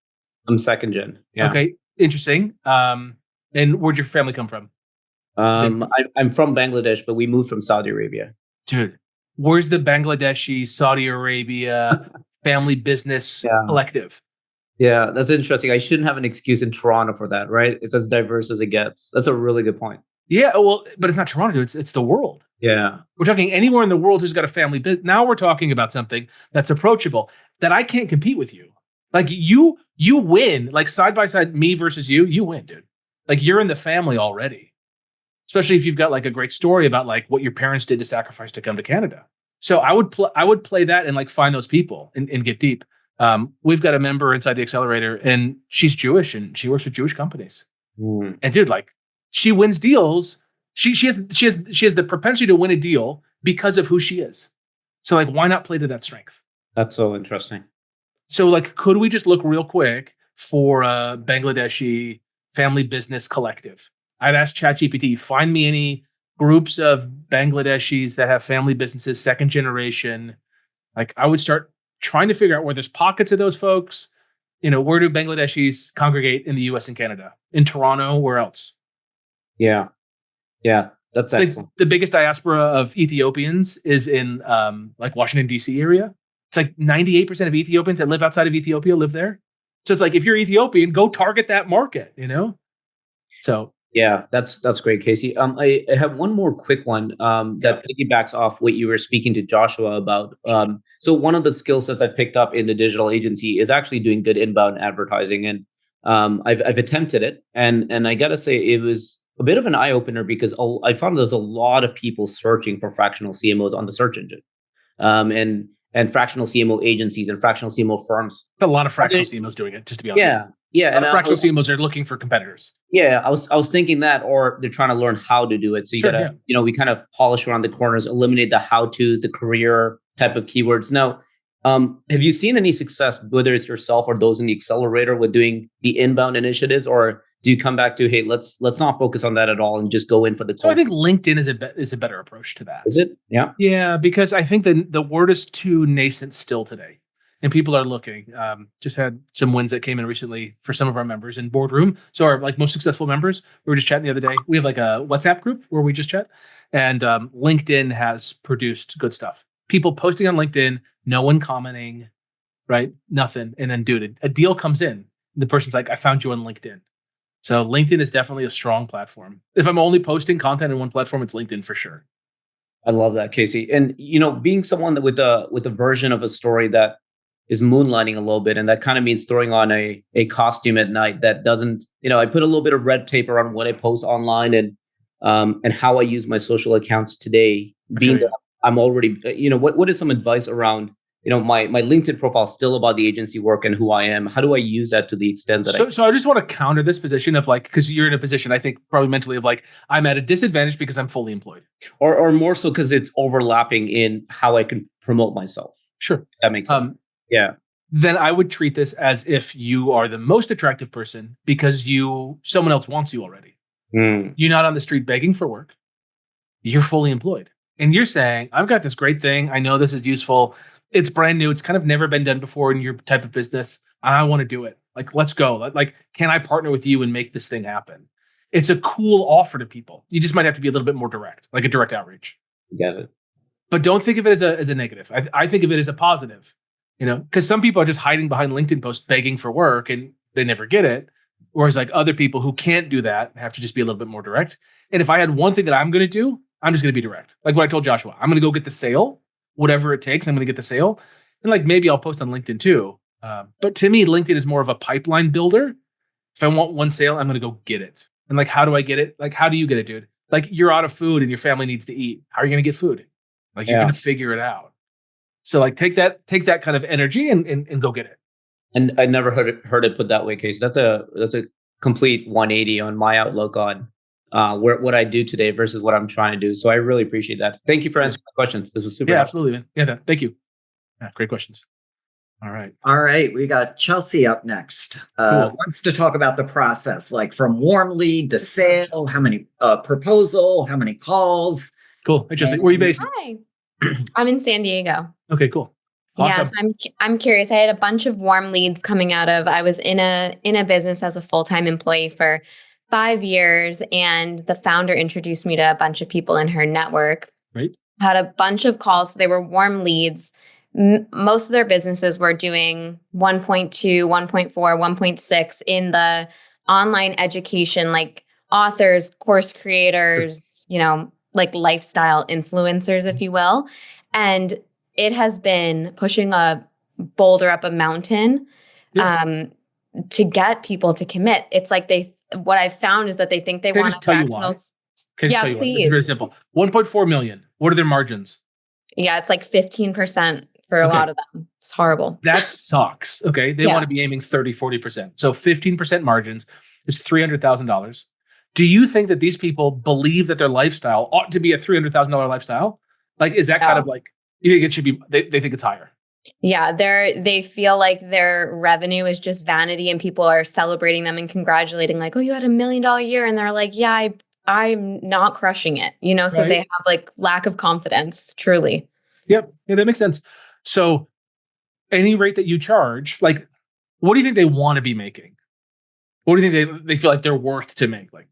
I'm second gen. Yeah. Okay. Interesting. And where'd your family come from? I'm from Bangladesh, but we moved from Saudi Arabia. Dude, where's the Bangladeshi, Saudi Arabia family business collective? Yeah, that's interesting. I shouldn't have an excuse in Toronto for that, right? It's as diverse as it gets. That's a really good point. Yeah, well, but it's not Toronto, it's the world. Yeah. We're talking anywhere in the world who's got a family business. Now we're talking about something that's approachable, that I can't compete with you. Like you win, like side by side, me versus you win, dude. Like you're in the family already. Especially if you've got like a great story about like what your parents did to sacrifice to come to Canada. So I would play that and like find those people and get deep. We've got a member inside the accelerator and she's Jewish and she works with Jewish companies. And dude, like she wins deals. She has the propensity to win a deal because of who she is. So like, why not play to that strength? That's so interesting. So like, could we just look real quick for a Bangladeshi family business collective? I'd ask ChatGPT, find me any groups of Bangladeshis that have family businesses, second generation. Like I would start trying to figure out where there's pockets of those folks. Where do Bangladeshis congregate in the US and Canada? In Toronto, where else? Yeah. Yeah. That's excellent. The biggest diaspora of Ethiopians is in like Washington, DC area. It's like 98% of Ethiopians that live outside of Ethiopia live there. So it's like, if you're Ethiopian, go target that market, So yeah, that's great, Casey. I have one more quick one that piggybacks off what you were speaking to Joshua about. So one of the skill sets I picked up in the digital agency is actually doing good inbound advertising, and I've attempted it, and I gotta say it was a bit of an eye opener because I found there's a lot of people searching for fractional CMOs on the search engine, and fractional CMO agencies and fractional CMO firms. A lot of fractional CMOs doing it, just to be honest. Yeah, and fractional CMOs are looking for competitors. Yeah, I was thinking that, or they're trying to learn how to do it. So you gotta, we kind of polish around the corners, eliminate the how-to, the career type of keywords. Now, have you seen any success, whether it's yourself or those in the accelerator, with doing the inbound initiatives, or do you come back to, hey, let's not focus on that at all and just go in for the So I think LinkedIn is a better approach to that. Is it? Yeah. Yeah, because I think the word is too nascent still today. And people are looking. Just had some wins that came in recently for some of our members in boardroom. So our like most successful members, we were just chatting the other day. We have like a WhatsApp group where we just chat, and LinkedIn has produced good stuff. People posting on LinkedIn, no one commenting, right? Nothing. And then, dude, a deal comes in. And the person's like, I found you on LinkedIn. So LinkedIn is definitely a strong platform. If I'm only posting content in one platform, it's LinkedIn for sure. I love that, Casey. And being someone that with a version of a story that is moonlighting a little bit, and that kind of means throwing on a costume at night that doesn't, I put a little bit of red tape around what I post online and how I use my social accounts today. Being that I'm already, what is some advice around, my LinkedIn profile is still about the agency work and who I am. How do I use that to the extent that So I just want to counter this position of like, because you're in a position, I think probably mentally of like, I'm at a disadvantage because I'm fully employed. Or more so because it's overlapping in how I can promote myself. Sure. That makes sense. Yeah. Then I would treat this as if you are the most attractive person because someone else wants you already. You're not on the street begging for work. You're fully employed. And you're saying, I've got this great thing. I know this is useful. It's brand new. It's kind of never been done before in your type of business. I want to do it. Like, let's go. Like, can I partner with you and make this thing happen? It's a cool offer to people. You just might have to be a little bit more direct, like a direct outreach. Got it. But don't think of it as a negative. I think of it as a positive, because some people are just hiding behind LinkedIn posts begging for work and they never get it. Whereas like other people who can't do that have to just be a little bit more direct. And if I had one thing that I'm going to do, I'm just going to be direct. Like what I told Joshua, I'm going to go get the sale, whatever it takes. I'm going to get the sale. And like, maybe I'll post on LinkedIn too. But to me, LinkedIn is more of a pipeline builder. If I want one sale, I'm going to go get it. And like, how do I get it? Like, how do you get it, dude? Like you're out of food and your family needs to eat. How are you going to get food? Like you're going to figure it out. So like, take that kind of energy and go get it. And I never heard it put that way, Casey. That's a complete 180 on my outlook on what I do today versus what I'm trying to do. So I really appreciate that. Thank you for answering my questions. This was super. Yeah, absolutely, man. Yeah, thank you. Yeah, great questions. All right. We got Chelsea up next. Cool. Wants to talk about the process, like from warm lead to sale, how many proposal, how many calls. Cool. Hey, Chelsea, where are you based? Hi. I'm in San Diego. Okay, cool. Awesome. Yes, I'm curious. I had a bunch of warm leads coming out of. I was in a business as a full-time employee for 5 years, and the founder introduced me to a bunch of people in her network. Right. Had a bunch of calls. They were warm leads. Most of their businesses were doing 1.2, 1.4, 1.6 in the online education, like authors, course creators, like lifestyle influencers, if you will. And it has been pushing a boulder up a mountain to get people to commit. It's like what I've found is that they think they want a fractional. Yeah, please. This is very simple. 1.4 million. What are their margins? Yeah, it's like 15% for a lot of them. It's horrible. That sucks. Okay. They want to be aiming 30, 40%. So 15% margins is $300,000. Do you think that these people believe that their lifestyle ought to be a $300,000 lifestyle? Like, is that kind of like, you think it should be, they think it's higher? Yeah, they feel like their revenue is just vanity and people are celebrating them and congratulating like, oh, you had $1 million year. And they're like, yeah, I'm not crushing it, so they have like lack of confidence, truly. Yep. Yeah, that makes sense. So any rate that you charge, like, what do you think they want to be making? What do you think they feel like they're worth to make? Like,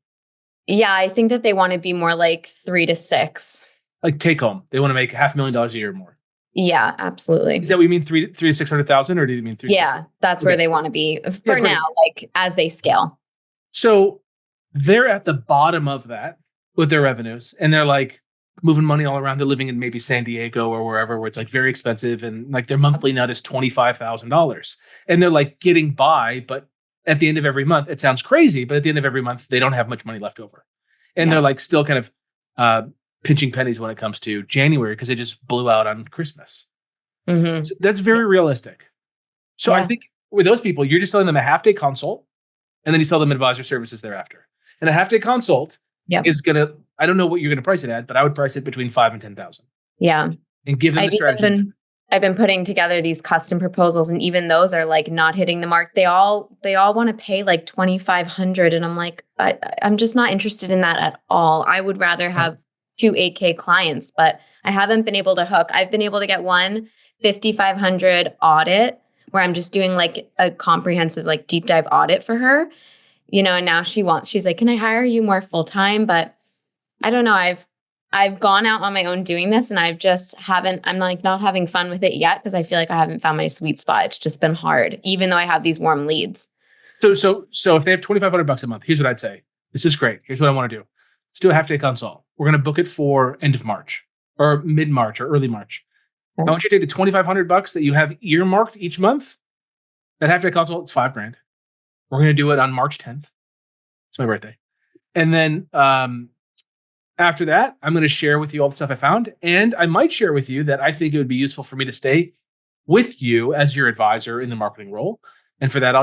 yeah, I think that they want to be more like 3 to 6. Like take home. They want to make $500,000 a year more. Yeah, absolutely. Is that what you mean 3 to 600,000, or do you mean 3? Yeah, that's where they want to be for now, like as they scale. So they're at the bottom of that with their revenues, and they're like moving money all around. They're living in maybe San Diego or wherever, where it's like very expensive, and like their monthly nut is $25,000, and they're like getting by. But at the end of every month, it sounds crazy, but at the end of every month, they don't have much money left over, and they're like still kind of pinching pennies when it comes to January because they just blew out on Christmas. Mm-hmm. So that's very realistic. So I think with those people, you're just selling them a half-day consult, and then you sell them advisor services thereafter. And a half-day consult is gonna, I don't know what you're gonna price it at, but I would price it between $5,000 and $10,000. Yeah. And give them the strategy. I've been putting together these custom proposals, and even those are like not hitting the mark. They all want to pay like $2,500, and I'm like, I'm just not interested in that at all. I would rather have 2 8K clients, but I haven't been able to hook. I've been able to get one 5,500 audit where I'm just doing like a comprehensive like deep dive audit for her, and now she's like, can I hire you more full time? But I don't know. I've gone out on my own doing this, and I'm like not having fun with it yet because I feel like I haven't found my sweet spot. It's just been hard, even though I have these warm leads. So if they have $2,500 a month, here's what I'd say. This is great. Here's what I want to do. Let's do a half-day consult. We're going to book it for end of March or mid-March or early March. I want you to take the $2,500 that you have earmarked each month. That half-day consult, it's $5,000. We're going to do it on March 10th. It's my birthday. And then After that, I'm going to share with you all the stuff I found. And I might share with you that I think it would be useful for me to stay with you as your advisor in the marketing role. And for that,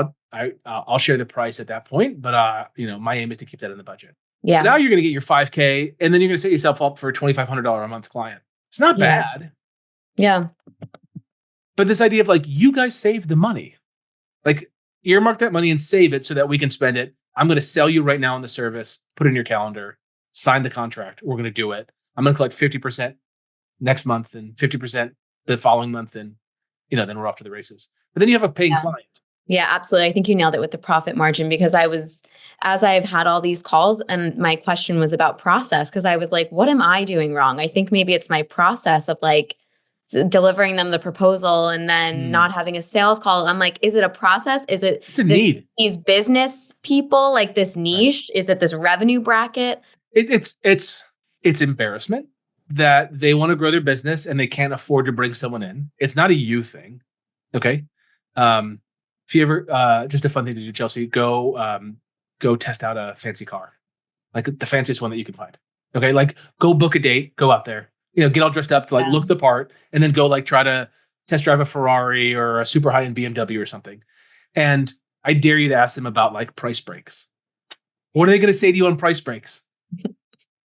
I'll share the price at that point. But my aim is to keep that in the budget. Yeah. So now you're going to get your 5K, and then you're going to set yourself up for a $2,500 a month client. It's not bad. Yeah. But this idea of like, you guys save the money, like earmark that money and save it so that we can spend it. I'm going to sell you right now on the service, put it in your calendar, sign the contract. We're going to do it. I'm going to collect 50% next month and 50% the following month. And, then we're off to the races. But then you have a paying client. Yeah, absolutely. I think you nailed it with the profit margin, because as I've had all these calls, and my question was about process, because I was like, what am I doing wrong? I think maybe it's my process of like delivering them the proposal and then not having a sales call. I'm like, is it a process? Is it it's a need? These business people, like this niche? Right. Is it this revenue bracket? It's embarrassment that they want to grow their business and they can't afford to bring someone in. It's not a you thing. Okay. If you ever, just a fun thing to do, Chelsea, go test out a fancy car, like the fanciest one that you can find. Okay. Like go book a date, go out there, get all dressed up to like look the part, and then go like try to test drive a Ferrari or a super high-end BMW or something. And I dare you to ask them about like price breaks. What are they going to say to you on price breaks?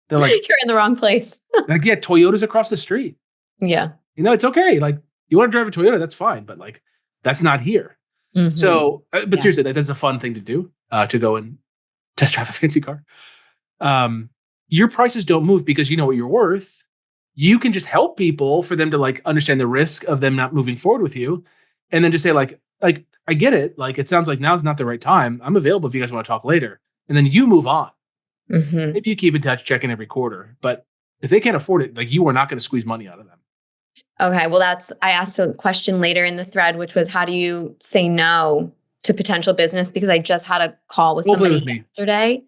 They're like, you're in the wrong place. Like, yeah, Toyota's across the street. Yeah. It's okay. Like you want to drive a Toyota, that's fine. But like, that's not here. Mm-hmm. So, but seriously, that's a fun thing to do, to go and test drive a fancy car. Your prices don't move because you know what you're worth. You can just help people for them to like understand the risk of them not moving forward with you. And then just say like, I get it. Like, it sounds like now's not the right time. I'm available if you guys want to talk later. And then you move on. Mm-hmm. Maybe you keep in touch, check in every quarter. But if they can't afford it, like you are not going to squeeze money out of them. Okay. Well, I asked a question later in the thread, which was, how do you say no to potential business? Because I just had a call with somebody yesterday.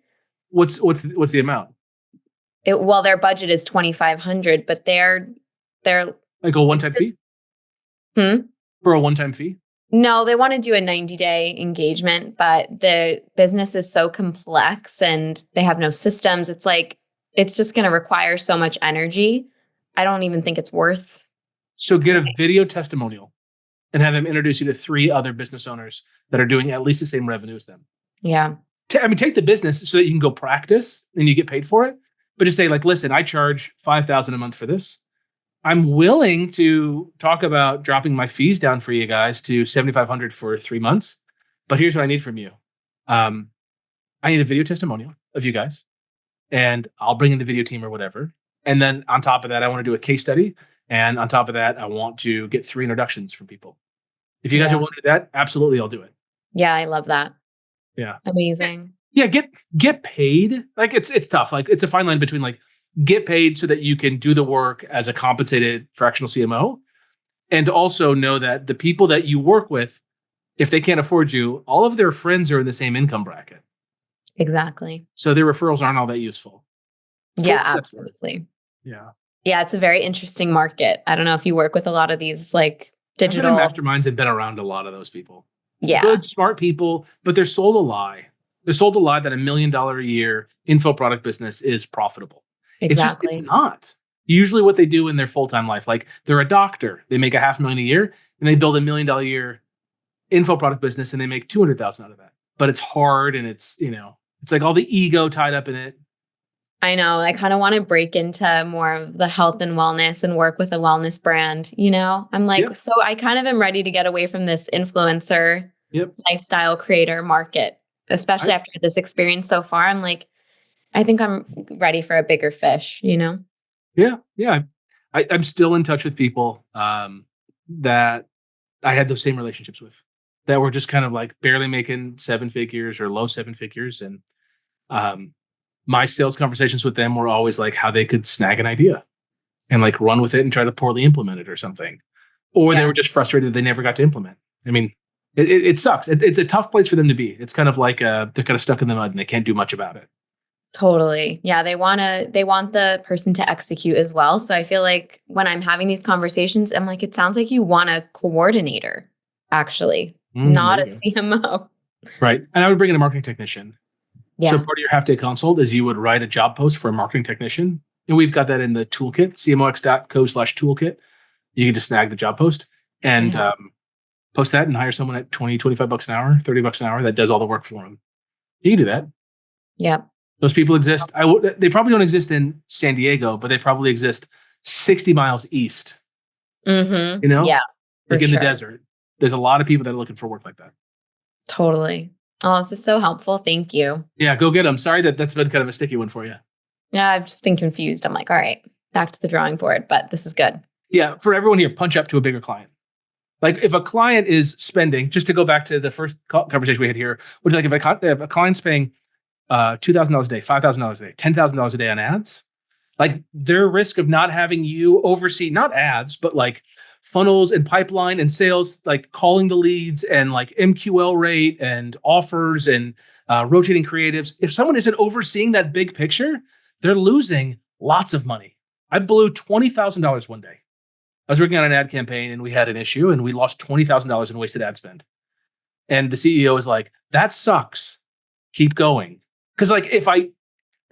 What's the amount? Their budget is $2,500, but they're like a one-time fee? For a one-time fee? No, they want to do a 90-day engagement, but the business is so complex and they have no systems. It's like, it's just going to require so much energy. I don't even think it's worth. So get a video testimonial and have them introduce you to 3 other business owners that are doing at least the same revenue as them. Yeah. Take the business so that you can go practice and you get paid for it. But just say like, listen, I charge $5,000 a month for this. I'm willing to talk about dropping my fees down for you guys to $7,500 for 3 months. But here's what I need from you. I need a video testimonial of you guys, and I'll bring in the video team or whatever. And then on top of that, I want to do a case study. And on top of that, I want to get 3 introductions from people. If you guys are willing to do that, absolutely, I'll do it. Yeah, I love that. Yeah. Amazing. Yeah, get paid. Like it's tough. Like it's a fine line between like get paid so that you can do the work as a compensated fractional CMO, and also know that the people that you work with, if they can't afford you, all of their friends are in the same income bracket. Exactly. So their referrals aren't all that useful. Yeah, absolutely. Yeah. Yeah, it's a very interesting market. I don't know if you work with a lot of these like digital masterminds and been around a lot of those people. Yeah. Good, smart people, but they're sold a lie. They're sold a lie that $1 million a year info product business is profitable. Exactly. It's not. Usually what they do in their full-time life, like they're a doctor, they make $500,000 a year and they build $1 million a year info product business and they make 200,000 out of that. But it's hard and it's like all the ego tied up in it. I know. I kind of want to break into more of the health and wellness and work with a wellness brand. I'm like, So I kind of am ready to get away from this influencer lifestyle creator market, especially after this experience so far. I'm like, I think I'm ready for a bigger fish, Yeah. Yeah. I'm still in touch with people that I had those same relationships with, that were just kind of like barely making 7 figures or low 7 figures. And my sales conversations with them were always like how they could snag an idea and like run with it and try to poorly implement it or something. Or they were just frustrated they never got to implement. I mean, it sucks. It's a tough place for them to be. It's kind of like they're kind of stuck in the mud and they can't do much about it. Totally. Yeah. They want the person to execute as well. So I feel like when I'm having these conversations, I'm like, it sounds like you want a coordinator, actually, not a CMO. Right. And I would bring in a marketing technician. Yeah. So part of your half-day consult is you would write a job post for a marketing technician And we've got that in the toolkit, cmox.co/toolkit. You can just snag the job post and post that and hire someone at 20, 25 bucks an hour, 30 bucks an hour that does all the work for them. You can do that. Yeah. Those people exist. They probably don't exist in San Diego, but they probably exist 60 miles east. Mm-hmm. You know? Yeah. Like in the desert. There's a lot of people that are looking for work like that. Totally. Oh, this is so helpful. Thank you. Yeah, go get them. Sorry that's been kind of a sticky one for you. Yeah, I've just been confused. I'm like, all right, back to the drawing board, but this is good. Yeah, for everyone here, punch up to a bigger client. Like if a client is spending, just to go back to the first conversation we had here, which like if a client's paying $2,000 a day, $5,000 a day, $10,000 a day on ads, like their risk of not having you oversee, not ads, but like funnels and pipeline and sales, like calling the leads and like MQL rate and offers and rotating creatives. If someone isn't overseeing that big picture, they're losing lots of money. I blew $20,000 one day. I was working on an ad campaign and we had an issue and we lost $20,000 in wasted ad spend. And the CEO was like, that sucks. Keep going. Because like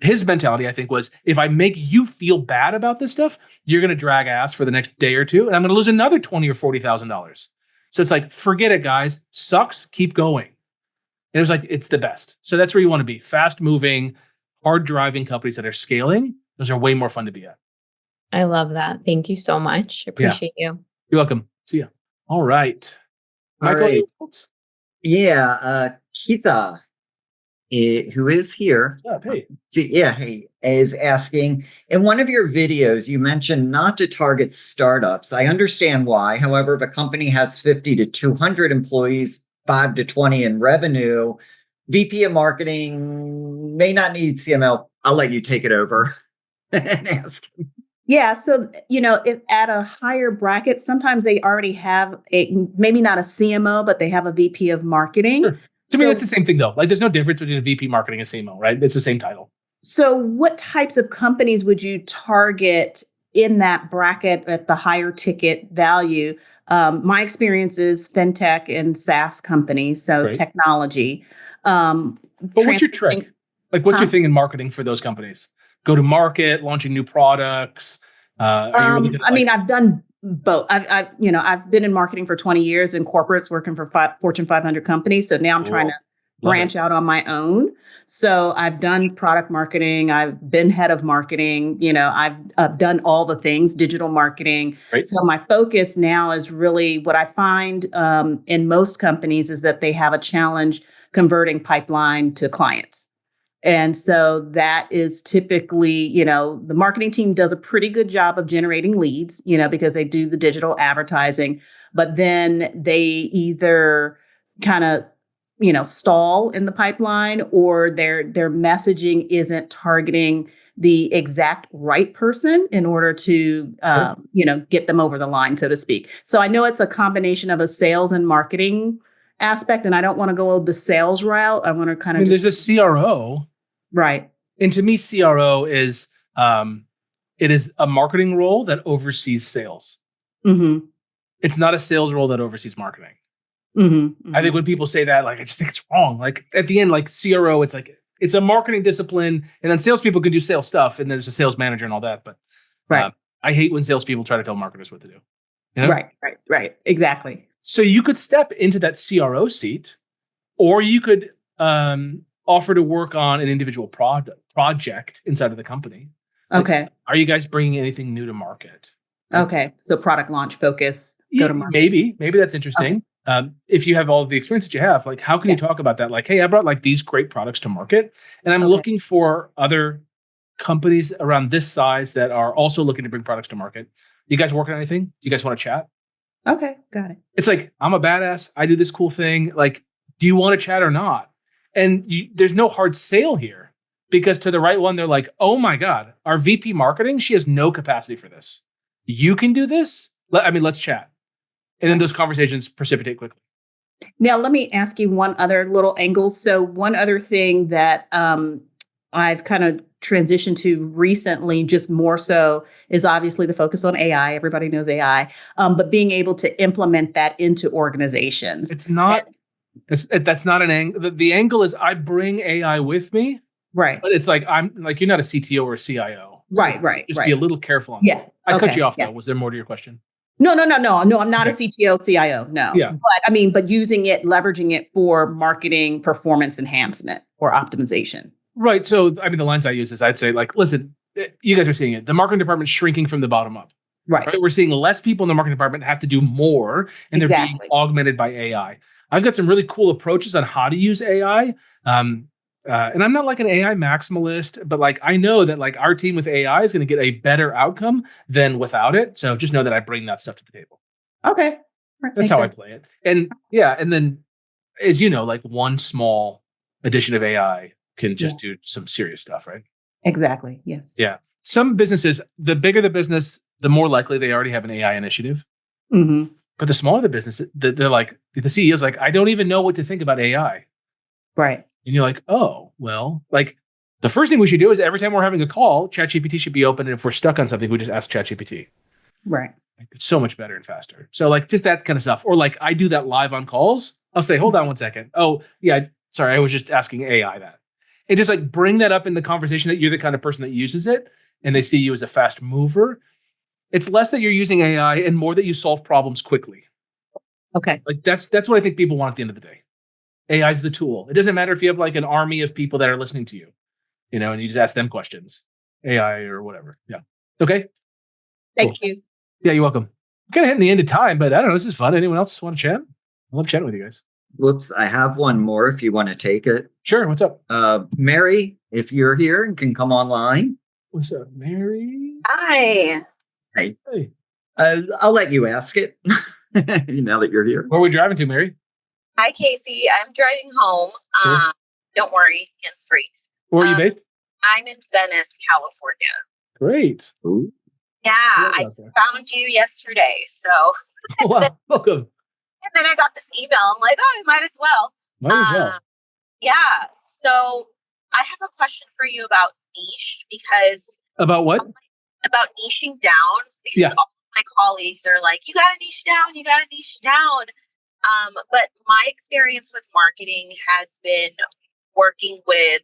his mentality, I think, was if I make you feel bad about this stuff, you're going to drag ass for the next day or two and I'm going to lose another $20,000 or $40,000. So it's like, forget it, guys. Sucks. Keep going. And it was like, it's the best. So that's where you want to be. Fast moving, hard driving companies that are scaling. Those are way more fun to be at. I love that. Thank you so much. Appreciate you. You're welcome. See ya. All right. Michael, right. Hey. Keitha, who is here. What's up? Hey. Hey, is asking, in one of your videos, you mentioned not to target startups. I understand why. However, if a company has 50 to 200 employees, 5 to 20 in revenue, VP of marketing may not need CMO. I'll let you take it over and ask. Yeah. So, if at a higher bracket, sometimes they already have maybe not a CMO, but they have a VP of marketing. Sure. To me, it's the same thing though. Like there's no difference between a VP marketing and CMO, right? It's the same title. So what types of companies would you target in that bracket at the higher ticket value? My experience is fintech and SaaS companies. So Great. Technology. But what's your trick? Like what's your thing in marketing for those companies? Go to market, launching new products. I've done both. I've been in marketing for 20 years in corporates, working for Fortune 500 companies. So now I'm trying to branch out on my own. So I've done product marketing. I've been head of marketing. I've done all the things, digital marketing. Right. So my focus now is really what I find in most companies is that they have a challenge converting pipeline to clients. And so that is typically, the marketing team does a pretty good job of generating leads, because they do the digital advertising, but then they either kind of, stall in the pipeline or their messaging isn't targeting the exact right person in order to, get them over the line, so to speak. So I know it's a combination of a sales and marketing aspect, and I don't want to go the sales route. I want to kind of there's a CRO. Right. And to me, CRO is it is a marketing role that oversees sales. Mm-hmm. It's not a sales role that oversees marketing. Mm-hmm. Mm-hmm. I think when people say that, like, I just think it's wrong. Like at the end, like CRO, it's like it's a marketing discipline, and then salespeople can do sales stuff, and there's a sales manager and all that. But I hate when salespeople try to tell marketers what to do. You know? Right. Exactly. So you could step into that CRO seat, or you could offer to work on an individual project inside of the company. Okay. Like, are you guys bringing anything new to market? Okay. So product launch focus, go to market. Maybe that's interesting. Okay. If you have all of the experience that you have, like how can you talk about that? Like, hey, I brought like these great products to market and I'm looking for other companies around this size that are also looking to bring products to market. You guys working on anything? Do you guys want to chat? Okay. Got it. It's like, I'm a badass. I do this cool thing. Like, do you want to chat or not? And there's no hard sale here because to the right one, they're like, oh my God, our VP marketing, she has no capacity for this. You can do this? Let's chat. And then those conversations precipitate quickly. Now, let me ask you one other little angle. So one other thing that I've kind of transitioned to recently, just more so, is obviously the focus on AI. Everybody knows AI, but being able to implement that into organizations. It's not... That's not an angle. The angle is I bring AI with me, right? But it's like I'm like you're not a CTO or a CIO. Right. Just be a little careful on that. I cut you off though. Was there more to your question? No. I'm not a CTO, CIO. No. Yeah. But using it, leveraging it for marketing performance enhancement or optimization. Right. So, the lines I use is I'd say, like, listen, you guys are seeing it. The marketing department's shrinking from the bottom up. Right. We're seeing less people in the marketing department have to do more, and they're being augmented by AI. I've got some really cool approaches on how to use AI. And I'm not like an AI maximalist, but like I know that like our team with AI is going to get a better outcome than without it. So just know that I bring that stuff to the table. Okay. That's how I play it. And and then as you know, like one small addition of AI can just do some serious stuff, right? Exactly. Yes. Yeah. Some businesses, the bigger the business, the more likely they already have an AI initiative. Mm-hmm. But the smaller the business, they're like, the CEO's like, I don't even know what to think about AI. Right. And you're like, oh, well, like the first thing we should do is every time we're having a call, ChatGPT should be open. And if we're stuck on something, we just ask ChatGPT. Right. Like, it's so much better and faster. So like just that kind of stuff. Or like I do that live on calls. I'll say, hold on 1 second. Oh, yeah, sorry, I was just asking AI that. And just like bring that up in the conversation that you're the kind of person that uses it and they see you as a fast mover. It's less that you're using AI and more that you solve problems quickly. Okay. Like that's what I think people want at the end of the day. AI is the tool. It doesn't matter if you have like an army of people that are listening to you, and you just ask them questions, AI or whatever. Yeah. Okay. Thank you. Yeah, you're welcome. We're kind of hitting the end of time, but I don't know. This is fun. Anyone else want to chat? I love chatting with you guys. Whoops. I have one more if you want to take it. Sure. What's up? Mary, if you're here and can come online. What's up, Mary? Hi. Hey. I'll let you ask it now that you're here. Where are we driving to, Mary? Hi, Casey. I'm driving home. Cool. Don't worry, hands free. Where are you based? I'm in Venice, California. Great. Ooh. Yeah, I found you yesterday. So wow, welcome. And then I got this email. I'm like, oh, I might as well. Yeah. So I have a question for you about niche because about what? About niching down because all my colleagues are like, you got to niche down. You got to niche down. But my experience with marketing has been working with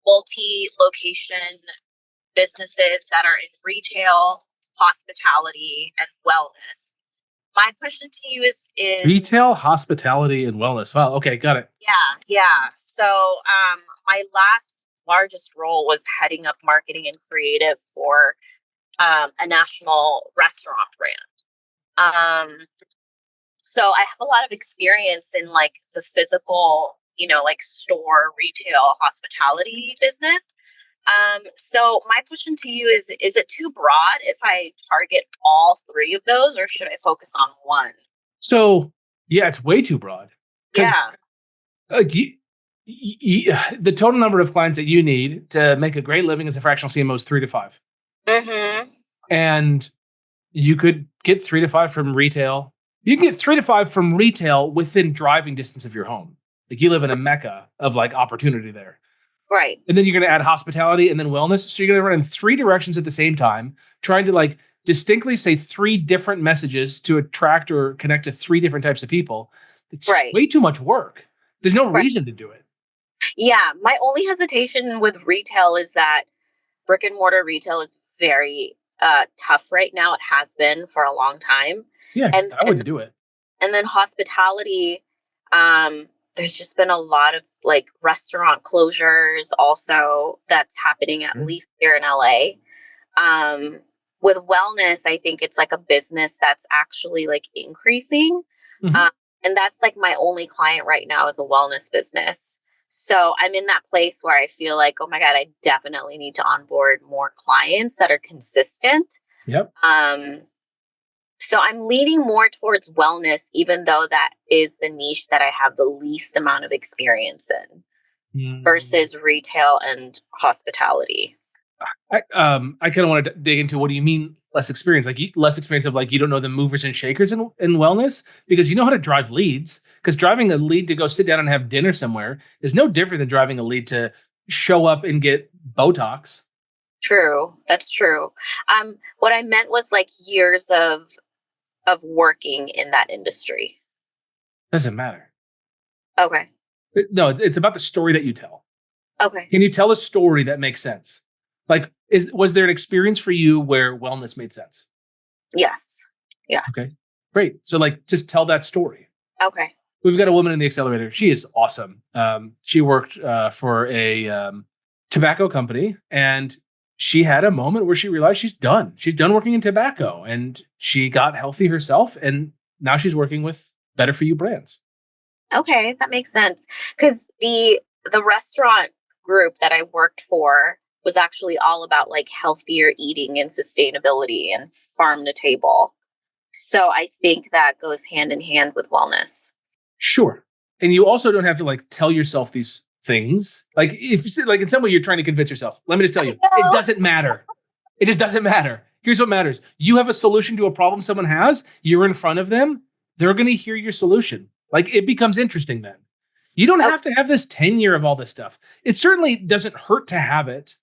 multi-location businesses that are in retail, hospitality, and wellness. My question to you is retail, hospitality, and wellness. Wow. Okay, got it. Yeah. So my largest role was heading up marketing and creative for a national restaurant brand. So I have a lot of experience in like the physical, like store, retail, hospitality business. So my question to you is it too broad if I target all three of those, or should I focus on one? So, yeah, it's way too broad. Yeah. The total number of clients that you need to make a great living as a fractional CMO is 3 to 5. Mm-hmm. And you could get 3 to 5 from retail. You can get 3 to 5 from retail within driving distance of your home. Like you live in a mecca of like opportunity there. Right. And then you're going to add hospitality and then wellness. So you're going to run in 3 directions at the same time, trying to like distinctly say 3 different messages to attract or connect to 3 different types of people. It's way too much work. There's no reason to do it. Yeah. My only hesitation with retail is that brick and mortar retail is very tough right now. It has been for a long time. Yeah, I wouldn't do it. And then hospitality, there's just been a lot of like restaurant closures also that's happening at least here in LA. With wellness, I think it's like a business that's actually like increasing. Mm-hmm. And that's like my only client right now is a wellness business. So I'm in that place where I feel like, oh my God, I definitely need to onboard more clients that are consistent. Yep. So I'm leaning more towards wellness, even though that is the niche that I have the least amount of experience in versus retail and hospitality. I kind of want to dig into what do you mean less experience? Like less experience of like you don't know the movers and shakers in wellness because you know how to drive leads. Because driving a lead to go sit down and have dinner somewhere is no different than driving a lead to show up and get Botox. True, that's true. What I meant was like years of working in that industry. Doesn't matter. Okay. No, it's about the story that you tell. Okay. Can you tell a story that makes sense? Like Was there an experience for you where wellness made sense? Yes. Okay, great. So like, just tell that story. Okay. We've got a woman in the accelerator. She is awesome. She worked for a tobacco company, and she had a moment where she realized she's done. She's done working in tobacco, and she got healthy herself, and now she's working with better for you brands. Okay, that makes sense. Because the restaurant group that I worked for was actually all about like healthier eating and sustainability and farm to table. So I think that goes hand in hand with wellness. Sure. And you also don't have to like tell yourself these things. Like if like in some way you're trying to convince yourself. Let me just tell you, it doesn't matter. It just doesn't matter. Here's what matters. You have a solution to a problem someone has. You're in front of them. They're going to hear your solution. Like it becomes interesting then. You don't have to have this tenure of all this stuff. It certainly doesn't hurt to have it.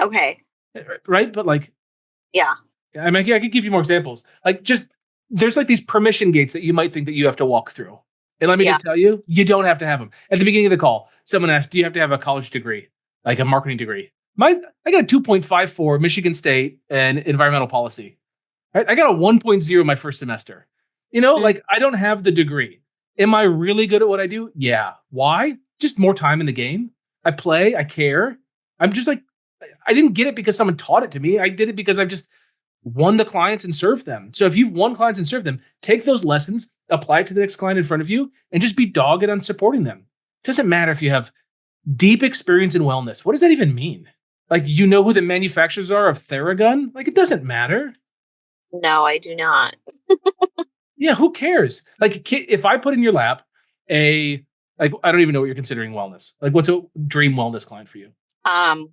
Okay. Right? But like, yeah. I mean, I could give you more examples. Like just, there's like these permission gates that you might think that you have to walk through. And let me just tell you, you don't have to have them. At the beginning of the call, someone asked, do you have to have a college degree, like a marketing degree? I got a 2.54 Michigan State and environmental policy. Right? I got a 1.0 my first semester. You know, like I don't have the degree. Am I really good at what I do? Yeah. Why? Just more time in the game. I play. I care. I'm just like, I didn't get it because someone taught it to me. I did it because I've just won the clients and served them. So if you've won clients and served them, take those lessons, apply it to the next client in front of you, and just be dogged on supporting them. It doesn't matter if you have deep experience in wellness. What does that even mean? Like, you know who the manufacturers are of Theragun? Like, it doesn't matter. No, I do not. Yeah, who cares? Like, if I put in your lap I don't even know what you're considering wellness. Like, what's a dream wellness client for you?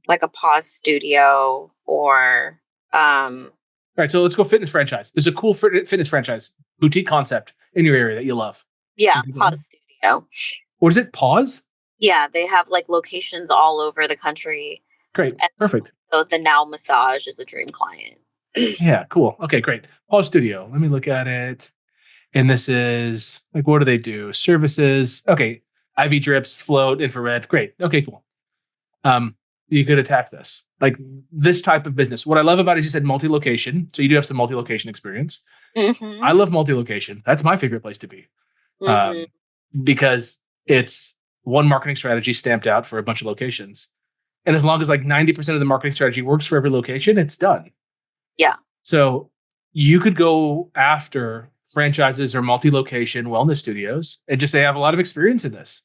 Like a pause studio or All right, so let's go fitness franchise. There's a cool fitness franchise, boutique concept in your area that you love. Yeah, pause studio. What is it? Pause? Yeah, they have like locations all over the country. Great. Perfect. So the Now Massage is a dream client. Yeah, cool. Okay, great. Pause studio. Let me look at it. And this is like, what do they do? Services. Okay. IV drips, float, infrared. Great. Okay, cool. You could attack this. Like this type of business. What I love about it is you said multi-location. So you do have some multi-location experience. Mm-hmm. I love multi-location. That's my favorite place to be. Because it's one marketing strategy stamped out for a bunch of locations. And as long as like 90% of the marketing strategy works for every location, it's done. Yeah. So you could go after franchises or multi-location wellness studios and just say, I have a lot of experience in this.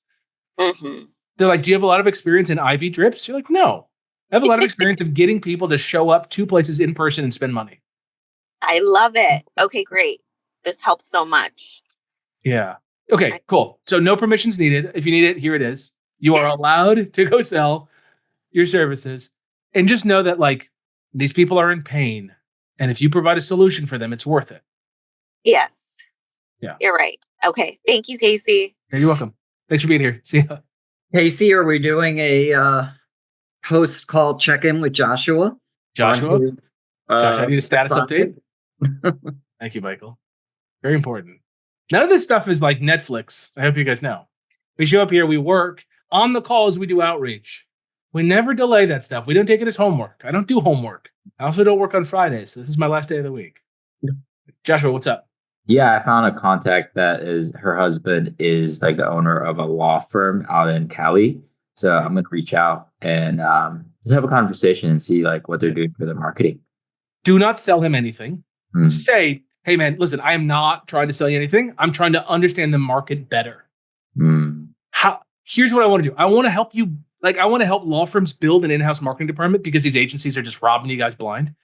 Mm-hmm. They're like, do you have a lot of experience in IV drips? You're like, no. I have a lot of experience of getting people to show up 2 places in person and spend money. I love it. Okay, great. This helps so much. Yeah. Okay, cool. So no permissions needed. If you need it, here it is. You are allowed to go sell your services. And just know that like these people are in pain. And if you provide a solution for them, it's worth it. Yes. Yeah. You're right. Okay. Thank you, Casey. Yeah, you're welcome. Thanks for being here. See ya. Casey, are we doing a post call check-in with Joshua? Joshua, I need a status update. Thank you, Michael. Very important. None of this stuff is like Netflix. I hope you guys know. We show up here, we work. On the calls, we do outreach. We never delay that stuff. We don't take it as homework. I don't do homework. I also don't work on Fridays. So this is my last day of the week. Joshua, what's up? Yeah, I found a contact that is her husband is like the owner of a law firm out in Cali. So I'm going to reach out and just have a conversation and see like what they're doing for their marketing. Do not sell him anything. Say, hey man, listen, I am not trying to sell you anything. I'm trying to understand the market better. Here's what I want to do. I want to help you. Like, I want to help law firms build an in-house marketing department because these agencies are just robbing you guys blind.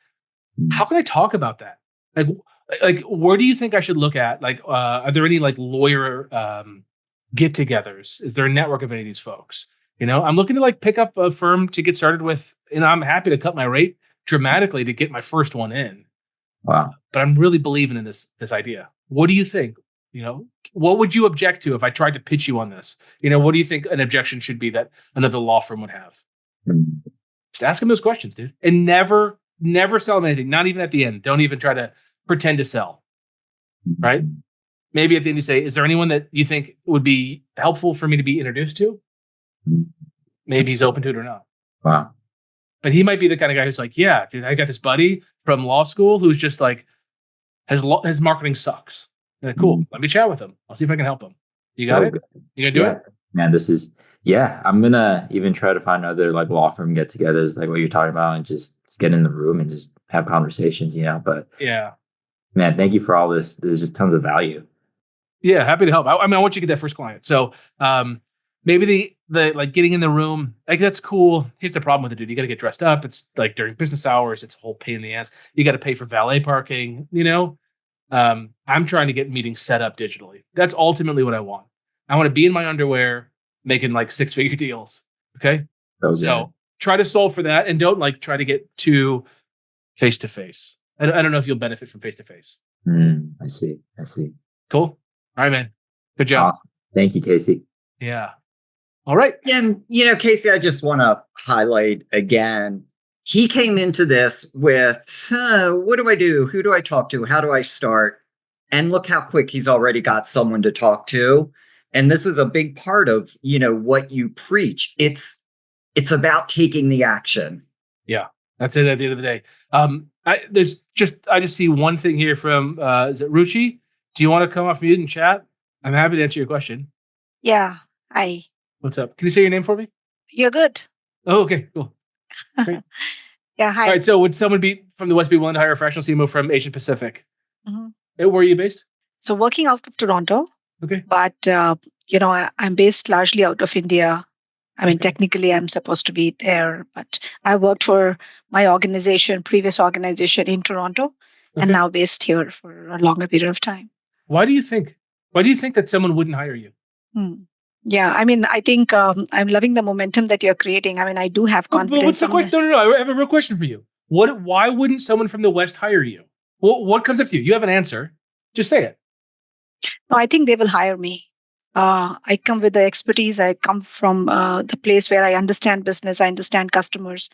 How can I talk about that? Like, where do you think I should look at? Like, are there any like lawyer get-togethers? Is there a network of any of these folks? You know, I'm looking to like pick up a firm to get started with, and I'm happy to cut my rate dramatically to get my first one in. Wow. But I'm really believing in this idea. What do you think? You know, what would you object to if I tried to pitch you on this? You know, what do you think an objection should be that another law firm would have? Just ask them those questions, dude. And never sell them anything. Not even at the end. Don't even try to pretend to sell. Right? Maybe at the end you say, is there anyone that you think would be helpful for me to be introduced to? Maybe he's open to it or not. Wow. But he might be the kind of guy who's like, yeah, dude, I got this buddy from law school who's just like, his marketing sucks. Like, cool. Let me chat with him. I'll see if I can help him. You got it? Good. You gonna do it? Man, I'm gonna even try to find other like law firm get-togethers, like what you're talking about, and just get in the room and just have conversations, But yeah, man, thank you for all this. There's just tons of value. Yeah, happy to help. I mean, I want you to get that first client. So maybe the like getting in the room, like that's cool. Here's the problem with it, dude. You got to get dressed up. It's like during business hours. It's a whole pain in the ass. You got to pay for valet parking. I'm trying to get meetings set up digitally. That's ultimately what I want. I want to be in my underwear making like 6-figure deals. Okay. So try to solve for that and don't like try to get too face to face. I don't know if you'll benefit from face to face. I see. Cool. All right, man. Good job. Awesome. Thank you, Casey. Yeah. All right. And, Casey, I just want to highlight again, he came into this with, what do I do? Who do I talk to? How do I start? And look how quick he's already got someone to talk to. And this is a big part of, what you preach. It's about taking the action. Yeah. That's it at the end of the day. I just see one thing here from, is it Ruchi? Do you want to come off mute and chat? I'm happy to answer your question. Yeah. Hi. What's up? Can you say your name for me? You're good. Oh, okay. Cool. Great. Yeah. Hi. All right. So would someone from the West be willing to hire a fractional CMO from Asian Pacific? Mm-hmm. Where are you based? So working out of Toronto. Okay. But, I'm based largely out of India. I mean, technically, I'm supposed to be there, but I worked for my previous organization in Toronto, and now based here for a longer period of time. Why do you think that someone wouldn't hire you? Yeah, I mean, I think I'm loving the momentum that you're creating. I mean, I do have confidence. But what's the question? No. I have a real question for you. Why wouldn't someone from the West hire you? What comes up to you? You have an answer. Just say it. No, I think they will hire me. I come with the expertise. I come from the place where I understand business. I understand customers.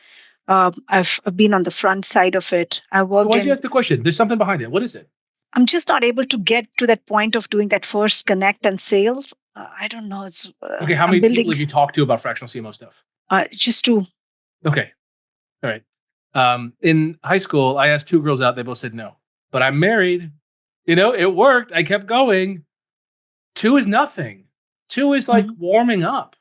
I've been on the front side of it. I worked. Why did you ask the question? There's something behind it. What is it? I'm just not able to get to that point of doing that first connect and sales. I don't know. It's okay. How many people have you talked to about fractional CMO stuff? Just 2. Okay. All right. In high school, I asked 2 girls out. They both said no. But I'm married. It worked. I kept going. 2 is nothing. 2 is like warming up.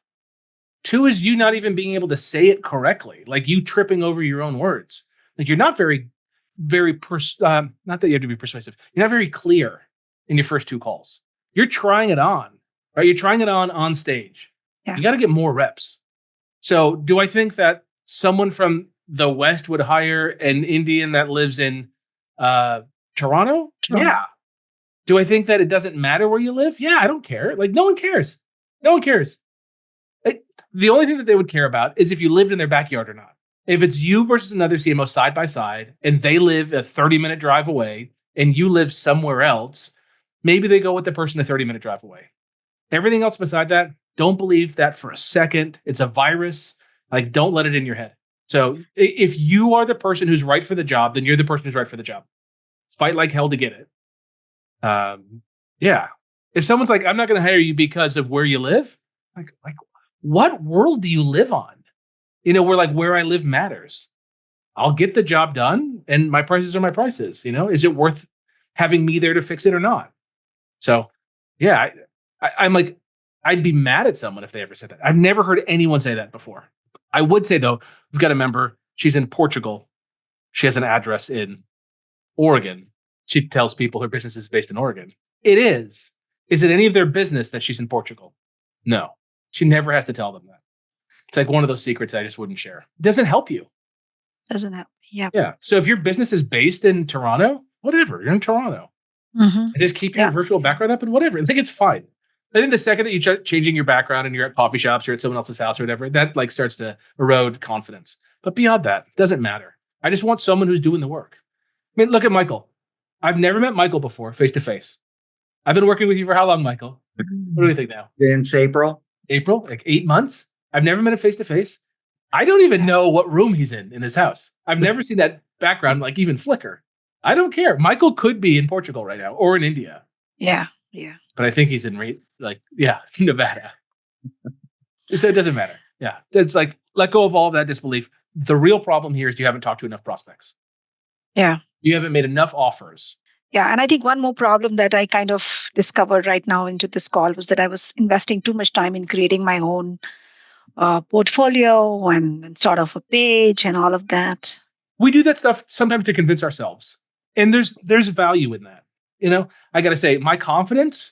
2 is you not even being able to say it correctly. Like you tripping over your own words. Like you're not very, very, not that you have to be persuasive. You're not very clear in your first 2 calls. You're trying it on, right? You're trying it on stage. Yeah. You got to get more reps. So do I think that someone from the West would hire an Indian that lives in Toronto? Yeah. Do I think that it doesn't matter where you live? Yeah, I don't care. Like, no one cares. No one cares. Like, the only thing that they would care about is if you lived in their backyard or not. If it's you versus another CMO side by side, and they live a 30-minute drive away, and you live somewhere else, maybe they go with the person a 30-minute drive away. Everything else beside that, don't believe that for a second. It's a virus. Like, don't let it in your head. So if you are the person who's right for the job, then you're the person who's right for the job. Fight like hell to get it. Yeah. If someone's like, I'm not going to hire you because of where you live, like what world do you live on? Where like where I live matters. I'll get the job done and my prices are my prices. Is it worth having me there to fix it or not? So yeah, I'm like, I'd be mad at someone if they ever said that. I've never heard anyone say that before. I would say though, we've got a member, she's in Portugal. She has an address in Oregon. She tells people her business is based in Oregon. It is. Is it any of their business that she's in Portugal? No. She never has to tell them that. It's like one of those secrets I just wouldn't share. It doesn't help you. Doesn't help. Yeah. Yeah. So if your business is based in Toronto, whatever, you're in Toronto. And just keep your virtual background up and whatever. I think it's fine. I think the second that you start changing your background and you're at coffee shops or at someone else's house or whatever, that like starts to erode confidence. But beyond that, it doesn't matter. I just want someone who's doing the work. I mean, look at Michael. I've never met Michael before, face to face. I've been working with you for how long, Michael? What do you think now? Since April. April, like 8 months. I've never met him face to face. I don't even know what room he's in his house. I've never seen that background like even flicker. I don't care. Michael could be in Portugal right now or in India. Yeah, yeah. But I think he's in Nevada. So it doesn't matter. Yeah, it's like let go of all of that disbelief. The real problem here is you haven't talked to enough prospects. Yeah. You haven't made enough offers. Yeah. And I think one more problem that I kind of discovered right now into this call was that I was investing too much time in creating my own portfolio and sort of a page and all of that. We do that stuff sometimes to convince ourselves. And there's value in that. I got to say, my confidence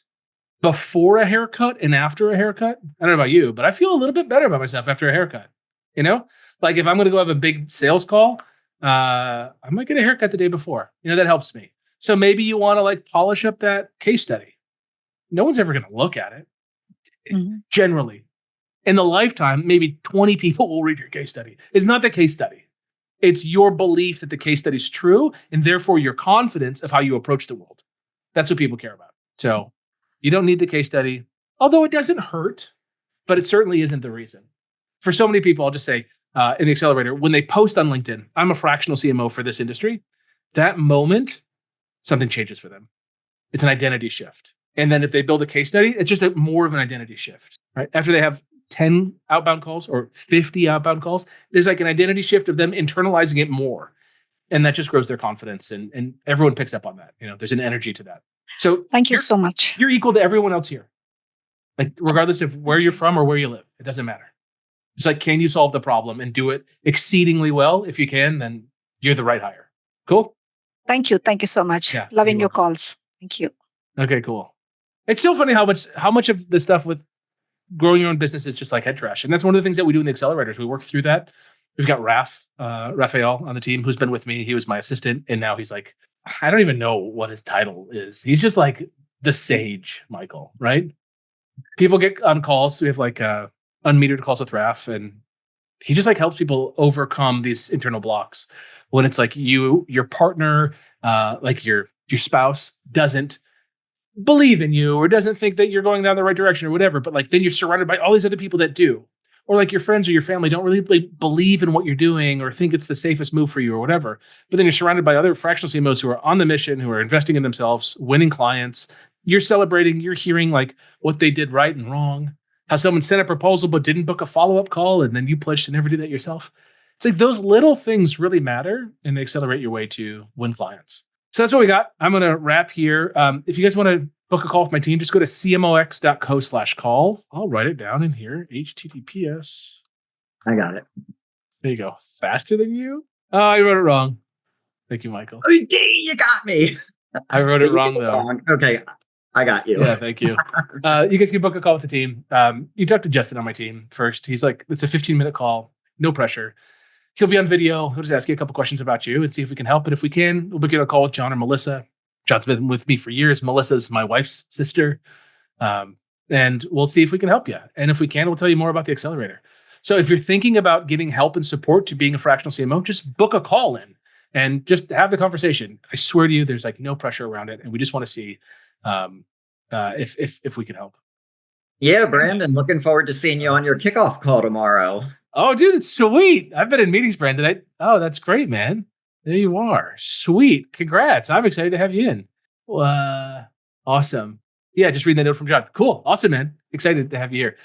before a haircut and after a haircut, I don't know about you, but I feel a little bit better about myself after a haircut. Like if I'm going to go have a big sales call, I might get a haircut the day before. That helps me. So maybe you want to like polish up that case study. No one's ever going to look at it. Mm-hmm. Generally, in the lifetime, maybe 20 people will read your case study. It's not the case study. It's your belief that the case study is true, and therefore your confidence of how you approach the world. That's what people care about. So you don't need the case study, although it doesn't hurt, but it certainly isn't the reason. For so many people, I'll just say in the accelerator, when they post on LinkedIn, I'm a fractional CMO for this industry, that moment, something changes for them. It's an identity shift. And then if they build a case study, it's just more of an identity shift, right? After they have 10 outbound calls or 50 outbound calls, there's like an identity shift of them internalizing it more. And that just grows their confidence. And everyone picks up on that. There's an energy to that. So thank you so much. You're equal to everyone else here. Like regardless of where you're from or where you live, it doesn't matter. It's like, can you solve the problem and do it exceedingly well? If you can, then you're the right hire. Cool. Thank you. Thank you so much. Yeah, loving your calls. Thank you. Okay, cool. It's so funny how much of the stuff with growing your own business is just like head trash. And that's one of the things that we do in the accelerators. We work through that. We've got Raphael on the team who's been with me. He was my assistant. And now he's like, I don't even know what his title is. He's just like the sage, Michael, right? People get on calls. We have like unmetered calls with Raph, and he just like helps people overcome these internal blocks. When it's like your partner, like your spouse doesn't believe in you or doesn't think that you're going down the right direction or whatever, but like then you're surrounded by all these other people that do. Or like your friends or your family don't really believe in what you're doing or think it's the safest move for you or whatever. But then you're surrounded by other fractional CMOs who are on the mission, who are investing in themselves, winning clients. You're celebrating, you're hearing like what they did right and wrong, how someone sent a proposal but didn't book a follow-up call, and then you pledged to never do that yourself. It's like those little things really matter, and they accelerate your way to win clients. So that's what we got. I'm going to wrap here. If you guys want to book a call with my team, just go to cmox.co/call. I'll write it down in here. HTTPS. I got it. There you go. Faster than you? Oh, I wrote it wrong. Thank you, Michael. Oh, you got me. I wrote it wrong, though. Okay. I got you. Yeah, thank you. You guys can book a call with the team. You talk to Justin on my team first. He's like, it's a 15-minute call. No pressure. He'll be on video. He'll just ask you a couple questions about you and see if we can help. And if we can, we'll book you a call with John or Melissa. John's been with me for years. Melissa's my wife's sister. And we'll see if we can help you. And if we can, we'll tell you more about the accelerator. So if you're thinking about getting help and support to being a fractional CMO, just book a call in and just have the conversation. I swear to you, there's like no pressure around it. And we just want to see if we can help. Yeah, Brandon, looking forward to seeing you on your kickoff call tomorrow. Oh, dude, it's sweet. I've been in meetings, Brandon. Oh, that's great, man. There you are. Sweet. Congrats. I'm excited to have you in. Awesome. Yeah, just reading that note from John. Cool. Awesome, man. Excited to have you here.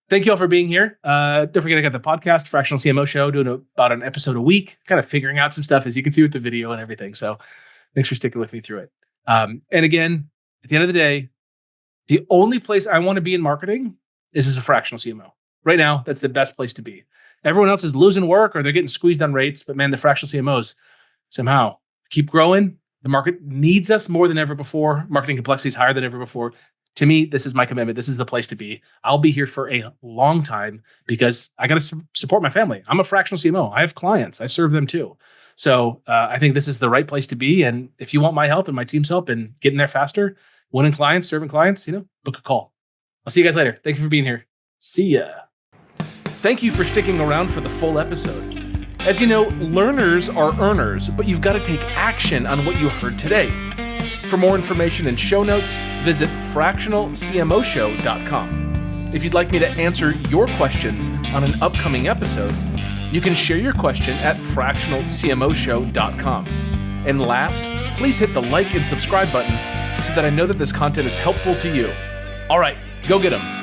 Thank you all for being here. Don't forget, I got the podcast, Fractional CMO Show, doing about an episode a week, kind of figuring out some stuff, as you can see with the video and everything. So thanks for sticking with me through it. And again, at the end of the day, the only place I want to be in marketing is as a fractional CMO. Right now, that's the best place to be. Everyone else is losing work or they're getting squeezed on rates. But man, the fractional CMOs somehow keep growing. The market needs us more than ever before. Marketing complexity is higher than ever before. To me, this is my commitment. This is the place to be. I'll be here for a long time because I got to support my family. I'm a fractional CMO. I have clients. I serve them too. So I think this is the right place to be. And if you want my help and my team's help in getting there faster, winning clients, serving clients, book a call. I'll see you guys later. Thank you for being here. See ya. Thank you for sticking around for the full episode. As you know, learners are earners, but you've got to take action on what you heard today. For more information and show notes, visit fractionalcmoshow.com. If you'd like me to answer your questions on an upcoming episode, you can share your question at fractionalcmoshow.com. And last, please hit the like and subscribe button so that I know that this content is helpful to you. All right, go get them.